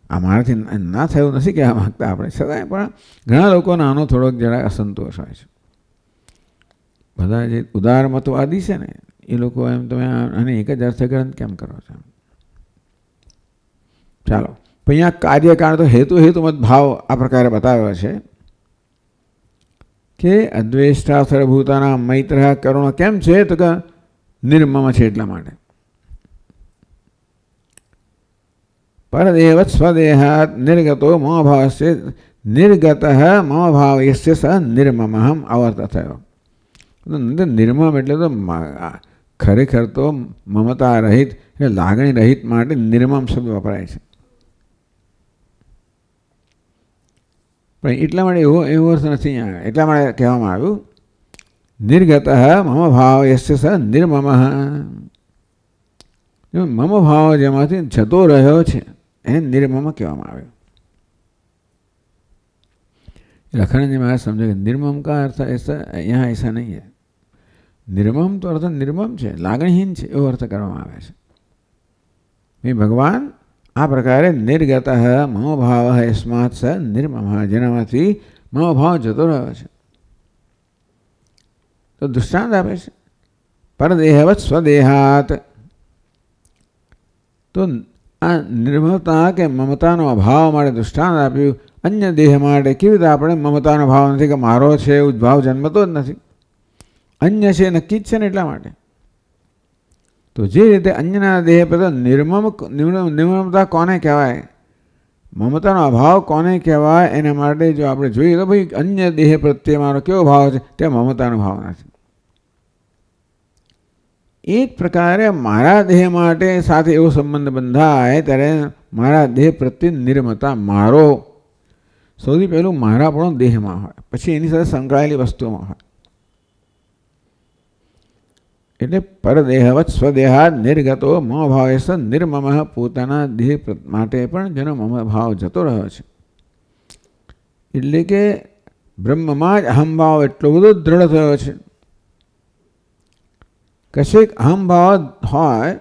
અમારાથી ના થયું નથી કહેવા માગતા આપણે, છતાંય પણ ઘણા લોકોનો આનો થોડોક જરા અસંતોષ હોય છે. બધા જે ઉદારમતવાદી છે ને એ લોકો એમ તમે આને એક જ અર્થઘટન કેમ કરો છો? ચાલો અહીંયા કાર્યકારણ તો હેતુમત ભાવ આ પ્રકારે બતાવ્યો છે કે અદ્વેષ્ટા સર્વભૂતાના મૈત્ર કરુણ કેમ છે? તો કે નિર્મમ છે એટલા માટે. પરદેવ સ્વદેહાત નિર્ગતો મમ ભાવસ્ય નિર્ગત મમ ભાવસ્ય સ નિર્મમ અવર્ત થયો. નિર્મમ એટલે તો ખરેખર તો મમતા રહિત એટલે લાગણી રહિત માટે નિર્મમ શબ્દ વપરાય છે. પણ એટલા માટે એવો અર્થ નથી. એટલા માટે કહેવામાં આવ્યું નિર્ગત મમ ભાવ યસ્ય સ નિર્મમ. મમ ભાવ જેમાંથી જતો રહ્યો છે એને નિર્મમ કહેવામાં આવ્યો. लखन जी महाराज समझे कि निर्मम का अर्थ ऐसा यहाँ ऐसा नहीं है. निर्मम तो अर्थ निर्मम है, लागणहीन है एवं अर्थ કરવામાં આવે છે. ભગવાન આ પ્રકારે નિર્ગત મમ ભાવ યસ્માત સ નિર્મમ, જેનામાંથી મમ ભાવ જતો રહ્યો છે. તો દૃષ્ટાંત આપે છે પરદેહવત સ્વદેહાત. તો આ નિર્મમતા કે મમતાનો અભાવ માટે દૃષ્ટાંત આપ્યું. અન્ય દેહ માટે કેવી રીતે આપણે મમતાનો ભાવ નથી કે મારો છે એવું ભાવ જન્મતો જ નથી. અન્ય છે નક્કી જ છે ને એટલા માટે. તો જે રીતે અન્યના દેહ પર નિર્મમતા કોને કહેવાય, મમતાનો અભાવ કોને કહેવાય, એના માટે જો આપણે જોઈએ તો ભાઈ અન્ય દેહ પ્રત્યે મારો કેવો ભાવ છે તે મમતાનો ભાવ નથી. એ જ પ્રકારે મારા દેહ માટે સાથે એવો સંબંધ બંધાય ત્યારે મારા દેહ પ્રત્યે નિર્મમતા, મારો સૌથી પહેલું મારા પણ દેહમાં હોય, પછી એની સાથે સંકળાયેલી વસ્તુઓમાં હોય. એટલે પરદેહવત સ્વદેહાદ નિર્ગતો મમભાવે સ નિર્મમ, પોતાના દેહ માટે પણ જેનો મમભાવ જતો રહ્યો છે. એટલે કે બ્રહ્મમાં જ અહમભાવ એટલો બધો દ્રઢ થયો છે. કશેક અહમભાવ હોય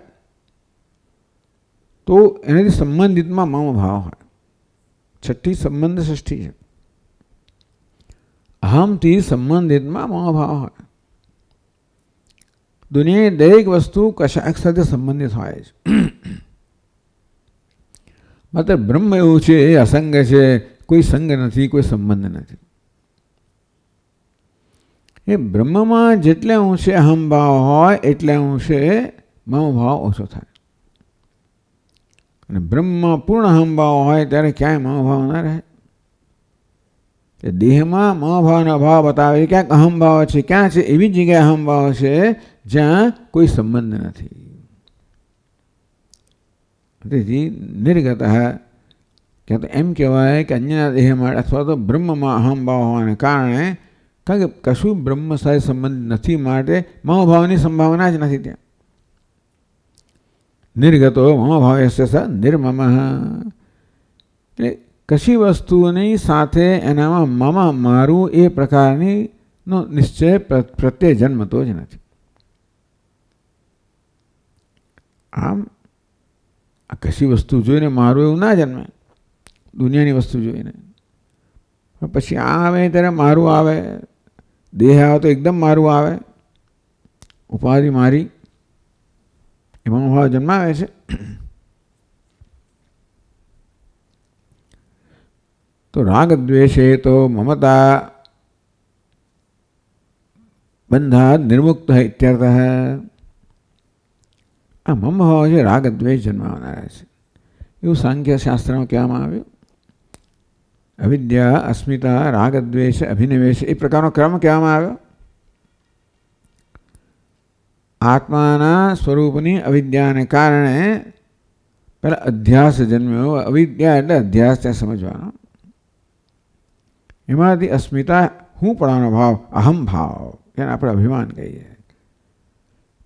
તો એનાથી સંબંધિતમાં મમભાવ હોય. છઠ્ઠી સંબંધ ષષ્ઠી છે. અહમથી સંબંધિતમાં મમભાવ હોય. દુનિયાની દરેક વસ્તુ કશાક સાથે સંબંધિત હોય છે. માત્ર બ્રહ્મ એવું છે, એ અસંગ છે, કોઈ સંગ નથી, કોઈ સંબંધ નથી. એ બ્રહ્મમાં જેટલા અંશે અહમભાવ હોય એટલા અંશે મમભાવ ઓછો થાય. અને બ્રહ્મમાં પૂર્ણ અહમભાવ હોય ત્યારે ક્યાંય મમભાવ ના રહે. દેહમાં મમભાવનો અભાવ બતાવે, ક્યાંક અહમભાવ છે, ક્યાં છે? એવી જગ્યાએ અહમભાવ છે જ્યાં કોઈ સંબંધ નથી. તેથી નિર્ગત, ક્યાં તો એમ કહેવાય કે અન્યના દેહમાં અથવા તો બ્રહ્મમાં અહમભાવ હોવાને કારણે, કારણ કે કશું બ્રહ્મ સાથે સંબંધ નથી, માટે મમભાવની સંભાવના જ નથી ત્યાં. નિર્ગતો મમભાવે સ નિર્મમ, એટલે કશી વસ્તુની સાથે એનામાં મમ મારું એ પ્રકારની નો નિશ્ચય પ્રત્યે જન્મતો જ નથી. આમ આ કશી વસ્તુ જોઈને મારું એવું ના જન્મે, દુનિયાની વસ્તુ જોઈને. પછી આ આવે ત્યારે મારું આવે, દેહ આવે તો એકદમ મારું આવે, ઉપાધિ મારી, એમાં ભાવ જન્માવે છે. તો રાગ દ્વેષે તો મમતા બંધા નિર્મુક્ત ઇત્યર્થ. આ મમભાવ છે રાગ દ્વેષ જન્માવનારા છે, એવું સાંખ્ય શાસ્ત્રમાં કહેવામાં આવ્યું. અવિદ્યા, અસ્મિતા, રાગ દ્વેષ, અભિનિવેશ, એ પ્રકારનો ક્રમ કહેવામાં આવ્યો. આત્માના સ્વરૂપની અવિદ્યાને કારણે પહેલાં અધ્યાસ જન્મ્યો. અવિદ્યા એટલે અધ્યાસ ત્યાં સમજવાનો. એમાંથી અસ્મિતા, હું પડાનો ભાવ, અહમ ભાવ, એને આપણે અભિમાન કહીએ.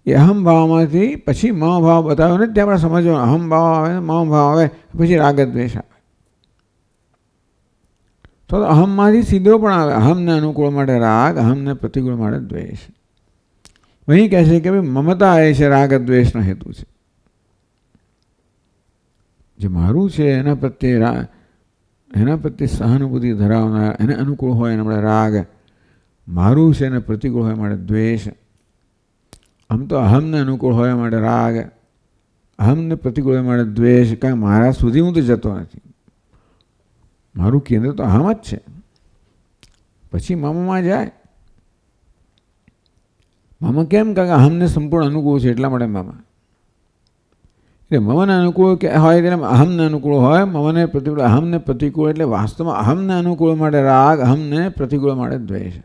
એ અહમ ભાવમાંથી પછી મમ ભાવ બતાવ્યો ને ત્યાં આપણે સમજવાનું. અહમ ભાવ આવે, મમ ભાવ આવે, પછી રાગ દ્વેષ આવે. તો અહમમાંથી સીધો પણ આવે. અહમને અનુકૂળ માટે રાગ, અહમને પ્રતિકૂળ માટે દ્વેષ. વહીં કહે છે કે ભાઈ મમતા એ છે રાગ દ્વેષનો હેતુ છે. જે મારું છે એના પ્રત્યે સહાનુભૂતિ ધરાવનાર, એને અનુકૂળ હોય એના માટે રાગ, મારું છે એને પ્રતિકૂળ હોય માટે દ્વેષ. આમ તો અહમને અનુકૂળ હોય માટે રાગ, અહમને પ્રતિકૂળ હોય માટે દ્વેષ. કારણ મારા સુધી હું તો જતો નથી, મારું કેન્દ્ર તો અહમ જ છે. પછી મમમાં જાય. મમ કેમ? કારણ કે અહમને સંપૂર્ણ અનુકૂળ છે એટલા માટે મમ. એટલે મમને અનુકૂળ કે હોય એટલે અહમને અનુકૂળ હોય, મમને પ્રતિકૂળ, અહમને પ્રતિકૂળ. એટલે વાસ્તવમાં અહમને અનુકૂળ માટે રાગ, અહમને પ્રતિકૂળ માટે દ્વેષ.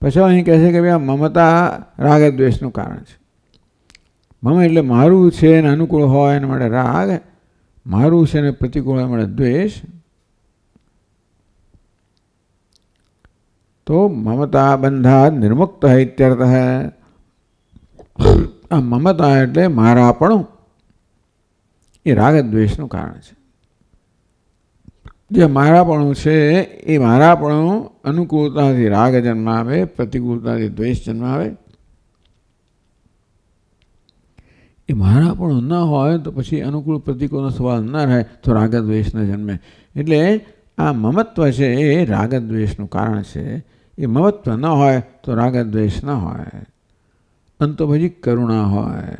પછી અહીં કહે છે કે ભાઈ આ મમતા રાગ દ્વેષનું કારણ છે. મમ એટલે મારું છે એને અનુકૂળ હોય એના માટે રાગ, મારું છે એને પ્રતિકૂળ હોય માટે દ્વેષ. તો મમતા બંધા નિર્મુક્ત ઇત્યર્થ. આ મમતા એટલે મારાપણું, એ રાગ દ્વેષનું કારણ છે. જે મારાપણું છે એ મારાપણું અનુકૂળતાથી રાગ જન્માવે, પ્રતિકૂળતાથી દ્વેષ જન્માવે. એ મારાપણું ન હોય તો પછી અનુકૂળ પ્રતિકૂળનો સવાલ ન રહે, તો રાગ દ્વેષ ન જન્મે. એટલે આ મમત્વ છે એ રાગ દ્વેષનું કારણ છે. એ મમત્વ ન હોય તો રાગ દ્વેષ ન હોય. અને તો પછી કરુણા હોય,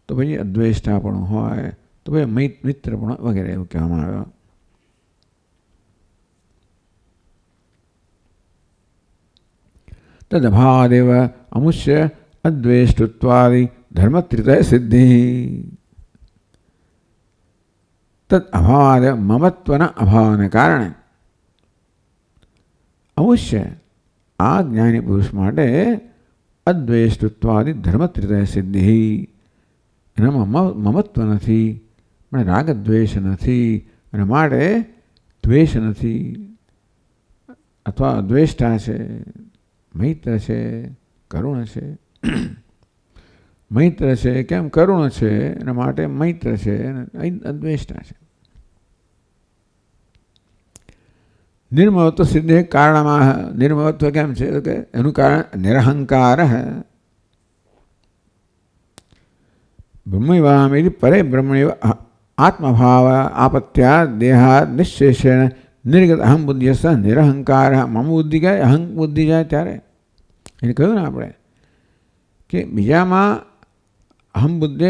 તો પછી અદ્વેષ્ટાપણું હોય, તો ભાઈ મિત્રપણ વગેરે એવું કહેવામાં આવ્યો. તદભાદેવ અમુષ્ય અદ્વેષ્ટત્વાદિ ધર્મત્રિતય સિદ્ધિ. તદ અભાવાદ મમત્વના અભાવને કારણે અવશ્ય આ જ્ઞાની પુરુષ માટે અદ્વેષ્ટત્વાદિ ધર્મત્રિતય સિદ્ધિ. એનામાં મમત્વ નથી, મને રાગ દ્વેષ નથી, અને માટે દ્વેષ નથી, અથવા અદ્વેષ્ટા છે, મૈત્ર છે, કરુણ છે. મૈત્ર છે, કેમ કરુણ છે, એના માટે મૈત્ર છે, અદ્વેષ્ટા છે. નિર્મમત્વ સિદ્ધિ કારણમાં નિર્મમત્વ કેમ છે તો કે એનું કારણ નિરહંકાર બ્રહ્મૈવાહમ પરે બ્રહ્મૈવ આત્મભાવ આપત્યા દેહાદ નિશેષેણ નિર્ગત અહમ બુદ્ધિ નિરહંકાર. મમ બુદ્ધિ જાય, અહંગ બુદ્ધિ જાય ત્યારે એને કહ્યું ને આપણે કે બીજામાં અહમ બુદ્ધિ,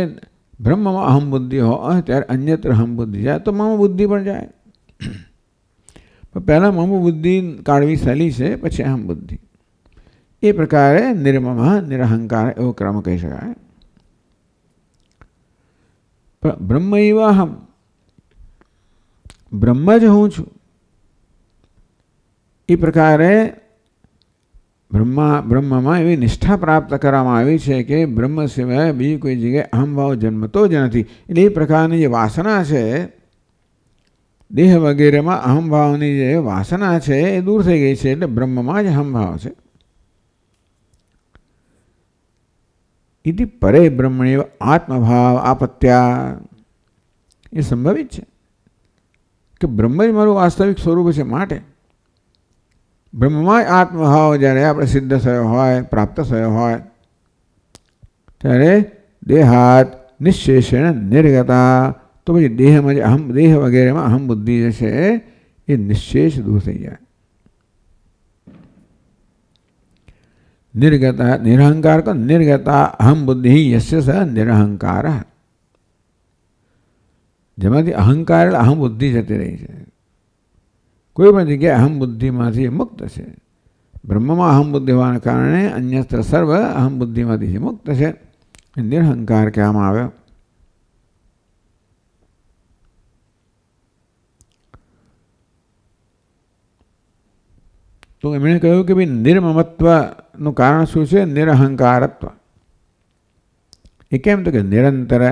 બ્રહ્મમાં અહમ બુદ્ધિ હોય ત્યારે અન્યત્ર અહમ બુદ્ધિ જાય તો મમ બુદ્ધિ પણ જાય. પહેલાં મમ બુદ્ધિ કાઢવી સહેલી છે, પછી અહમ બુદ્ધિ. એ પ્રકારે નિર્મમ નિરહંકાર એવો ક્રમ કહી શકાય. પણ બ્રહ્મૈવ અહમ, બ્રહ્મ જ હું છું. એ પ્રકારે બ્રહ્મમાં એવી નિષ્ઠા પ્રાપ્ત કરવામાં આવી છે કે બ્રહ્મ સિવાય બીજી કોઈ જગ્યાએ અહમભાવ જન્મતો જ નથી. એટલે એ પ્રકારની જે વાસના છે, દેહ વગેરેમાં અહમભાવની જે વાસના છે એ દૂર થઈ ગઈ છે. એટલે બ્રહ્મમાં જ અહમભાવ છે. ઇતિ પરે બ્રહ્મણેવ આત્મભાવ આપત્યા. એ સંભવિત છે કે બ્રહ્મ જ મારું વાસ્તવિક સ્વરૂપ છે. માટે બ્રહ્મમાં જ આત્મભાવ જ્યારે આપણે સિદ્ધ થયો હોય, પ્રાપ્ત થયો હોય ત્યારે દેહાત નિશેષેણ નિર્ગતા. તો પછી દેહમાં જે અહમ, દેહ વગેરેમાં અહમ બુદ્ધિ જે છે એ નિશેષ દૂર થઈ જાય. નિર્ગતા નિરહંકાર કો નિર્ગતા અહમ બુદ્ધિ યસ્ય સ નિરહંકાર. જેમાંથી અહંકાર એટલે અહમ બુદ્ધિ જતી રહી છે. કોઈ પણ જગ્યાએ અહમ બુદ્ધિમાંથી મુક્ત છે. બ્રહ્મમાં અહમ બુદ્ધિ હોવાના કારણે અન્યત્ર સર્વ અહમ બુદ્ધિમાંથી મુક્ત છે. નિરહંકાર કહેવામાં આવ્યો. તો એમણે કહ્યું કે ભાઈ નિર્મમત્વનું કારણ શું છે? નિરહંકારત્વ. એ કેમ તો કે નિરંતર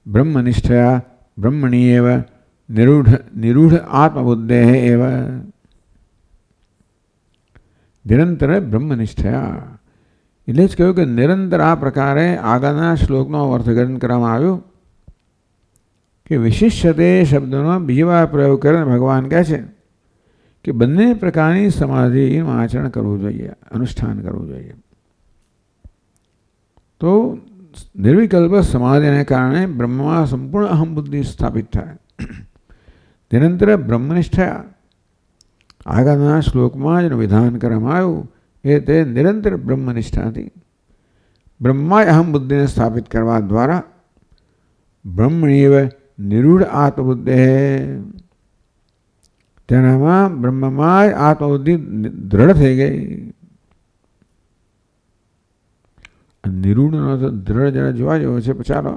બ્રહ્મનિષ્ઠયા બ્રહ્મણી એવ નિરૂઢ આત્મબુદ્ધે એવ. નિરંતર બ્રહ્મનિષ્ઠયા એટલે જ કહ્યું કે નિરંતર આ પ્રકારે આગળના શ્લોકનો અર્થઘટન કરવામાં આવ્યું કે વિશિષ્યતે શબ્દનો બીજી વાર પ્રયોગ કરીને ભગવાન કહે છે કે બંને પ્રકારની સમાધિનું આચરણ કરવું જોઈએ, અનુષ્ઠાન કરવું જોઈએ. તો નિર્વિકલ્પ સમાધિને કારણે બ્રહ્મમાં સંપૂર્ણ અહમ બુદ્ધિ સ્થાપિત થાય. નિરંતર બ્રહ્મનિષ્ઠા આગળના શ્લોકમાં જ વિધાન કરવામાં આવ્યું એ તે નિરંતર બ્રહ્મનિષ્ઠાથી બ્રહ્મમાં અહમ બુદ્ધિને સ્થાપિત કરવા દ્વારા બ્રહ્મણીવ નિરૂઢ આત્મબુદ્ધિ, તેનામાં બ્રહ્મમાં આત્મબુદ્ધિ દ્રઢ થઈ ગઈ. નિરૂઢનો તો દ્રઢ જરા જોવા જેવો છે. ચાલો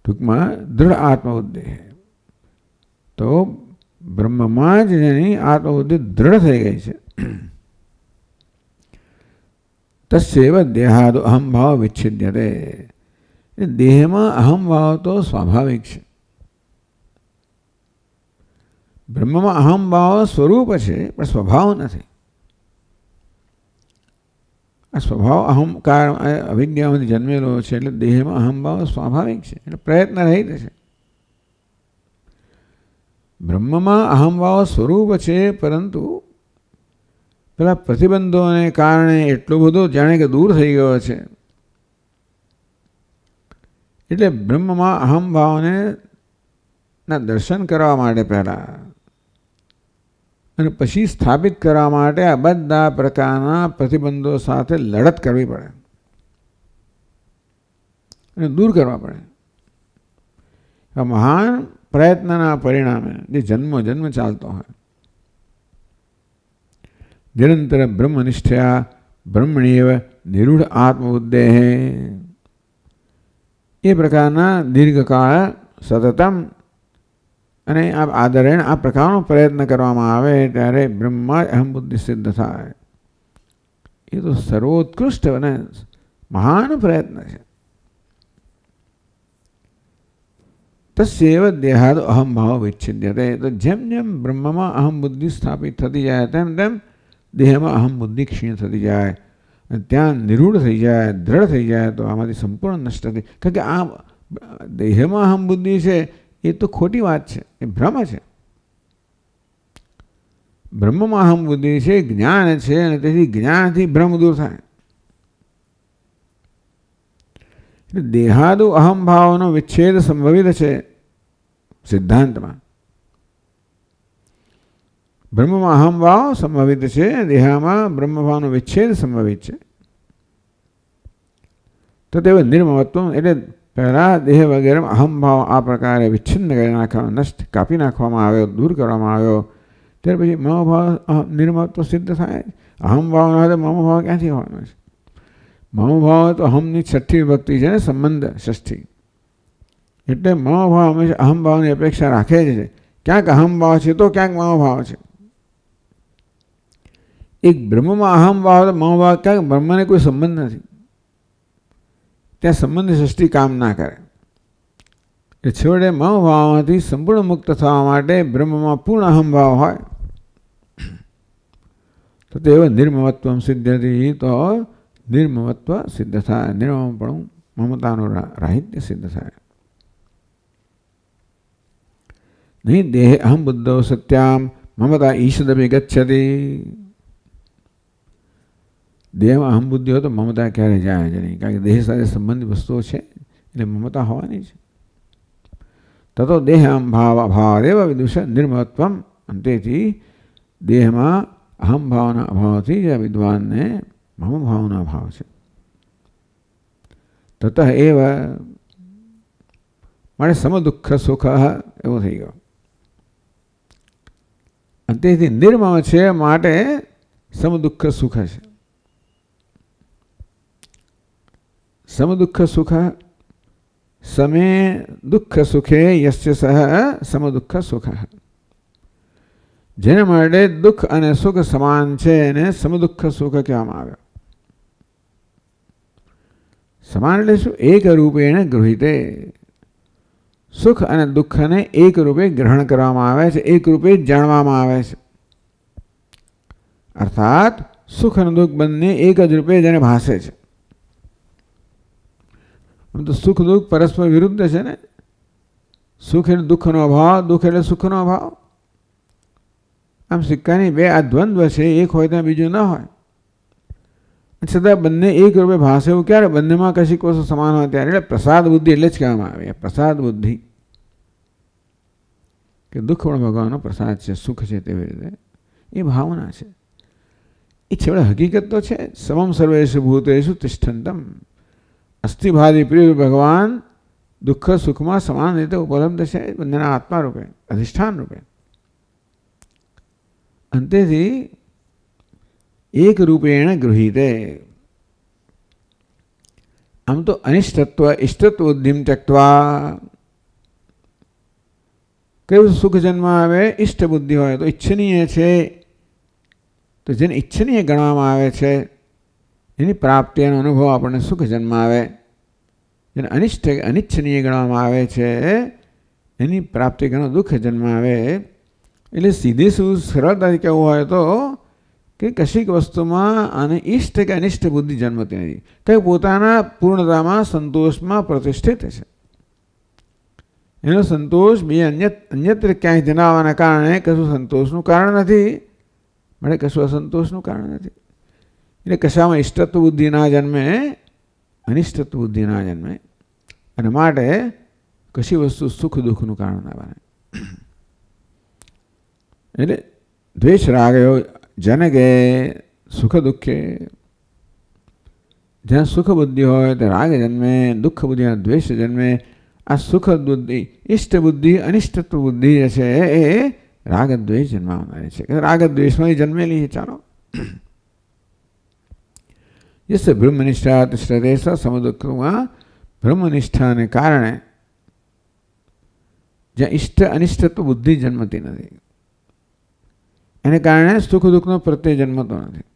ટૂંકમાં દ્રઢ આત્મબુદ્ધિ. તો બ્રહ્મમાં જ જેની આત્મબુદ્ધિ દ્રઢ થઈ ગઈ છે. તસ્યૈવ દેહાદો અહમભાવ વિચ્છિદ્યતે. દેહમાં અહમભાવ તો સ્વાભાવિક છે. બ્રહ્મમાં અહમભાવ સ્વરૂપ છે પણ સ્વભાવ નથી. આ સ્વભાવ અહંકાર અવિદ્યામાંથી જન્મેલો છે. એટલે દેહમાં અહમભાવ સ્વાભાવિક છે, એટલે પ્રયત્ન રહિત છે. બ્રહ્મમાં અહમભાવ સ્વરૂપ છે, પરંતુ પેલા પ્રતિબંધોને કારણે એટલું બધું જાણે કે દૂર થઈ ગયો છે. એટલે બ્રહ્મમાં અહમભાવને ના દર્શન કરવા માટે પહેલા અને પછી સ્થાપિત કરવા માટે આ બધા પ્રકારના પ્રતિબંધો સાથે લડત કરવી પડે અને દૂર કરવા પડે. આ મહાન પ્રયત્નના પરિણામે જે જન્મ ચાલતો હોય. નિરંતર બ્રહ્મનિષ્ઠયા બ્રહ્મણીવ નિરૂઢ આત્મબુદ્ધે. એ પ્રકારના દીર્ઘકાળ સતતમ અને આ આદરેણ આ પ્રકારનો પ્રયત્ન કરવામાં આવે ત્યારે બ્રહ્મમાં અહમ બુદ્ધિ સિદ્ધ થાય. એ તો સર્વોત્કૃષ્ટ અને મહાન પ્રયત્ન છે. તસ્યૈવ દેહાદ અહમભાવ વિચ્છિદ્યતે. તો જેમ જેમ બ્રહ્મમાં અહમ બુદ્ધિ સ્થાપિત થતી જાય તેમ તેમ દેહમાં અહમ બુદ્ધિ ક્ષીણ થતી જાય ત્યાં નિરૂઢ થઈ જાય, દ્રઢ થઈ જાય તો આમાંથી સંપૂર્ણ નષ્ટ થઈ. કારણ કે આ દેહમાં અહમ બુદ્ધિ છે એ તો ખોટી વાત છે, એ ભ્રમ છે. બ્રહ્મમાં અહમ બુદ્ધિ છે, જ્ઞાન છે, અને તેથી જ્ઞાનથી ભ્રમ દૂર થાય. દેહાદુ અહમ ભાવનો વિચ્છેદ સંભવિત છે સિદ્ધાંતમાં. બ્રહ્મમાં અહમ ભાવ સંભવિત છે, દેહામાં બ્રહ્મભાવનો વિચ્છેદ સંભવિત છે. તો તે નિર્મમત્વ એટલે પહેલા દેહ વગેરે અહમ ભાવ આ પ્રકારે વિચ્છિન્ન કરી નાખવામાં, નષ્ટ કાપી નાખવામાં આવ્યો, દૂર કરવામાં આવ્યો. ત્યાર પછી મમભાવ નિર્મમત્વ સિદ્ધ થાય. અહમ ભાવ ના હોય તો મમભાવ ક્યાંથી હોવાનો છે? મમભાવ તો અહમની છઠ્ઠી વિભક્તિ છે ને, સંબંધ ષષ્ઠી. એટલે મમભાવ હંમેશા અહમ ભાવની અપેક્ષા રાખે જ છે. ક્યાંક અહમ ભાવ છે તો ક્યાંક મમભાવ છે. એક બ્રહ્મમાં અહમ ભાવ તો મમભાવ, ક્યાંક બ્રહ્મને કોઈ સંબંધ નથી. ત્યાં સંબંધ ષષ્ઠી કામ ના કરે. એ છેવટે મમભાવમાંથી સંપૂર્ણ મુક્ત થવા માટે બ્રહ્મમાં પૂર્ણ અહમભાવ હોય તો તે નિર્મમત્વ સિદ્ધથી, તો નિર્મમત્વ સિદ્ધ થાય. નિર્મમપણું, મમતાનું રાહિત્ય સિદ્ધ થાય. નહીં દેહ અહમ બુદ્ધો સત્યામ મમતા ઈશદપી ગચ્છતિ. દેહમાં અહમ બુદ્ધિ હોય તો મમતા ક્યારે જાય છે નહીં, કારણ કે દેહ સાથે સંબંધિત વસ્તુઓ છે એટલે મમતા હોવાની છે. તતો દેહ અહમ ભાવાદેવ વિદુષ નિર્મમત્વમ. અંતેથી દેહમાં અહમ ભાવના અભાવથી જે વિદ્વાનને મમ ભાવના અભાવ છે. તત એવ માટે સમદુઃખ સુખ એવું થઈ ગયું. અંતેથી નિર્મમ છે માટે સમદુઃખ સુખ છે. સમદુઃખ સુખ સમે દુઃખ સુખે યસ્ય સહ સમદુઃખ સુખ. જેના માટે દુઃખ અને સુખ સમાન છે એને સમદુઃખ સુખ કહેવામાં આવે. સમાન એટલે શું? એક રૂપેણ ગૃહિતે. સુખ અને દુઃખને એક રૂપે ગ્રહણ કરવામાં આવે છે, એક રૂપે જાણવામાં આવે છે. અર્થાત સુખ અને દુઃખ બંને એક જ રૂપે જેને ભાસે છે. આમ તો સુખ દુઃખ પરસ્પર વિરુદ્ધ છે ને. સુખ એટલે દુઃખનો અભાવ, દુઃખ એટલે સુખનો અભાવ. આમ સિક્કાની બે આ દ્વંદ્વ છે, એક હોય ત્યાં બીજું ન હોય. છતાં બંને એક રૂપે ભાષે એવું ક્યારે? બંનેમાં કશીક વસ્તુ સમાન હોય ત્યારે. એટલે પ્રસાદ બુદ્ધિ એટલે જ કહેવામાં આવે પ્રસાદ બુદ્ધિ, કે દુઃખ પણ ભગવાનનો પ્રસાદ છે, સુખ છે, તેવી રીતે એ ભાવના છે. એ છેવટે હકીકત તો છે સમમ સર્વેષુ ભૂતેષુ તિષ્ઠંતમ. અસ્થિભાદી પ્રિય ભગવાન દુઃખ સુખમાં સમાન રીતે ઉપલબ્ધ છે, બંનેના આત્મા રૂપે, અધિષ્ઠાન રૂપે. અંતેથી એક રૂપેણ ગૃહીતે. આમ તો અનિષ્ટત્વ ઇષ્ટત્વ બુદ્ધિમ ત્યક્ત્વા. કયું સુખ જન્મ આવે? ઇષ્ટ બુદ્ધિ હોય તો ઈચ્છનીય છે, તો જેને ઈચ્છનીય ગણવામાં આવે છે એની પ્રાપ્તિનો અનુભવ આપણને સુખ જન્મ આવે. જેને અનિચ્છનીય ગણવામાં આવે છે એની પ્રાપ્તિ ઘણો દુઃખ જન્મ આવે. એટલે સીધે સરળતાથી કહેવું હોય તો કે કશીક વસ્તુમાં અને ઇષ્ટ કે અનિષ્ટ બુદ્ધિ જન્મતી નથી. કંઈ પોતાના પૂર્ણતામાં સંતોષમાં પ્રતિષ્ઠિત છે. એનો સંતોષ બીજા અન્યત્ર ક્યાંય જણાવવાના કારણે કશું સંતોષનું કારણ નથી, મળે કશું અસંતોષનું કારણ નથી. એટલે કશામાં ઇષ્ટત્વ બુદ્ધિ ના જન્મે, અનિષ્ટત્વ બુદ્ધિ ના જન્મે, અને માટે કશી વસ્તુ સુખ દુઃખનું કારણ ના બને. એટલે દ્વેષ રાગ જનકે સુખ દુઃખે. જ્યાં સુખ બુદ્ધિ હોય ત્યાં રાગ જન્મે, દુઃખ બુદ્ધિ દ્વેષ જન્મે. આ સુખ બુદ્ધિ, ઇષ્ટ બુદ્ધિ, અનિષ્ટત્વ બુદ્ધિ જે છે એ રાગ દ્વેષ જન્માવનારી છે. રાગ દ્વેષમાં જન્મેલી છે. ચાલો યસ બ્રહ્મનિષ્ઠા તિષ્ઠતે સ સમદુઃખમાં. બ્રહ્મનિષ્ઠાને કારણે જ્યાં ઇષ્ટ અનિષ્ટત્વ બુદ્ધિ જન્મતી નથી, એને કારણે સુખ દુઃખનો પ્રત્યય જન્મતો નથી.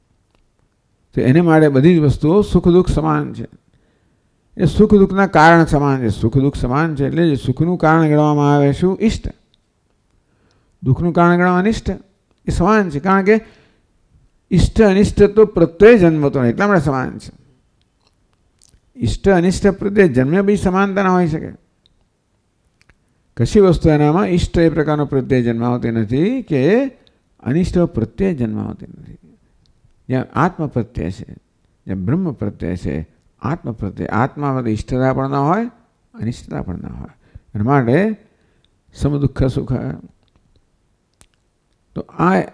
તો એને માટે બધી જ વસ્તુઓ સુખ દુઃખ સમાન છે. એ સુખ દુઃખના કારણ સમાન છે. સુખ દુઃખ સમાન છે એટલે સુખનું કારણ ગણવામાં આવે શું? ઇષ્ટ. દુઃખનું કારણ ગણવામાં અનિષ્ટ. એ સમાન છે, કારણ કે ઇષ્ટ અનિષ્ટ તો પ્રત્યય જન્મતો નહીં, એટલા માટે સમાન છે. ઇષ્ટ અનિષ્ટ પ્રત્યે જન્મે બી સમાનતા ના હોઈ શકે. કશી વસ્તુ એનામાં ઇષ્ટ એ પ્રકારનો પ્રત્યય જન્માવતી નથી કે અનિષ્ટ પ્રત્યય જન્માવતી નથી. જ્યાં આત્મ પ્રત્યય છે, જ્યાં બ્રહ્મ પ્રત્યય છે, આત્મ પ્રત્યય, આત્મામાં ઇષ્ટતા પણ ના હોય, અનિષ્ટતા પણ ના હોય. એના માટે સમ દુઃખ સુખ. તો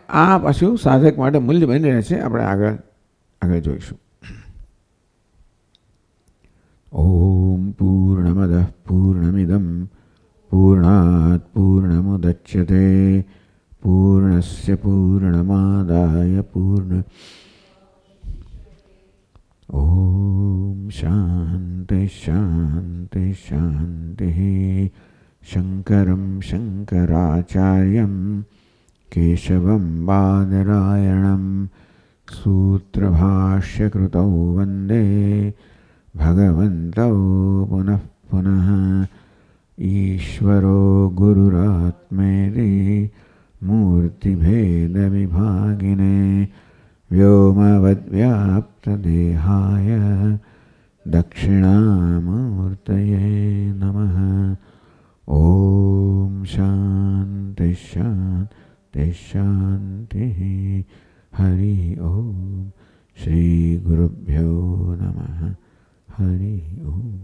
આ પાછું સાધક માટે મૂલ્ય બની રહે છે. આપણે આગળ જોઈશું. ઓમ પૂર્ણમદ પૂર્ણમિદમ પૂર્ણાત પૂર્ણમુદચ્યતે પૂર્ણસ્ય પૂર્ણમાદાય પૂર્ણ. ઓમ શાંતિ શાંતિ શાંતિ. શંકરમ શંકરાચાર્યમ કેશવમ બાદરાયણમ સૂત્રભાષ્યકૃતૌ વંદે ભગવन्तौ પુનઃ પુનઃ. ઈશ્વરો ગુરુરાત્મેતિ મૂર્તિભેદવિભાગિને વ્યોમવદ્વ્યાપ્તદેહાય દક્ષિણામૂર્તયે નમઃ. ઓમ શાંતિ શાંતિ શાંતિ. હરિ ઓમ. શ્રી ગુરુભ્યો નમઃ. હરિ ઓમ.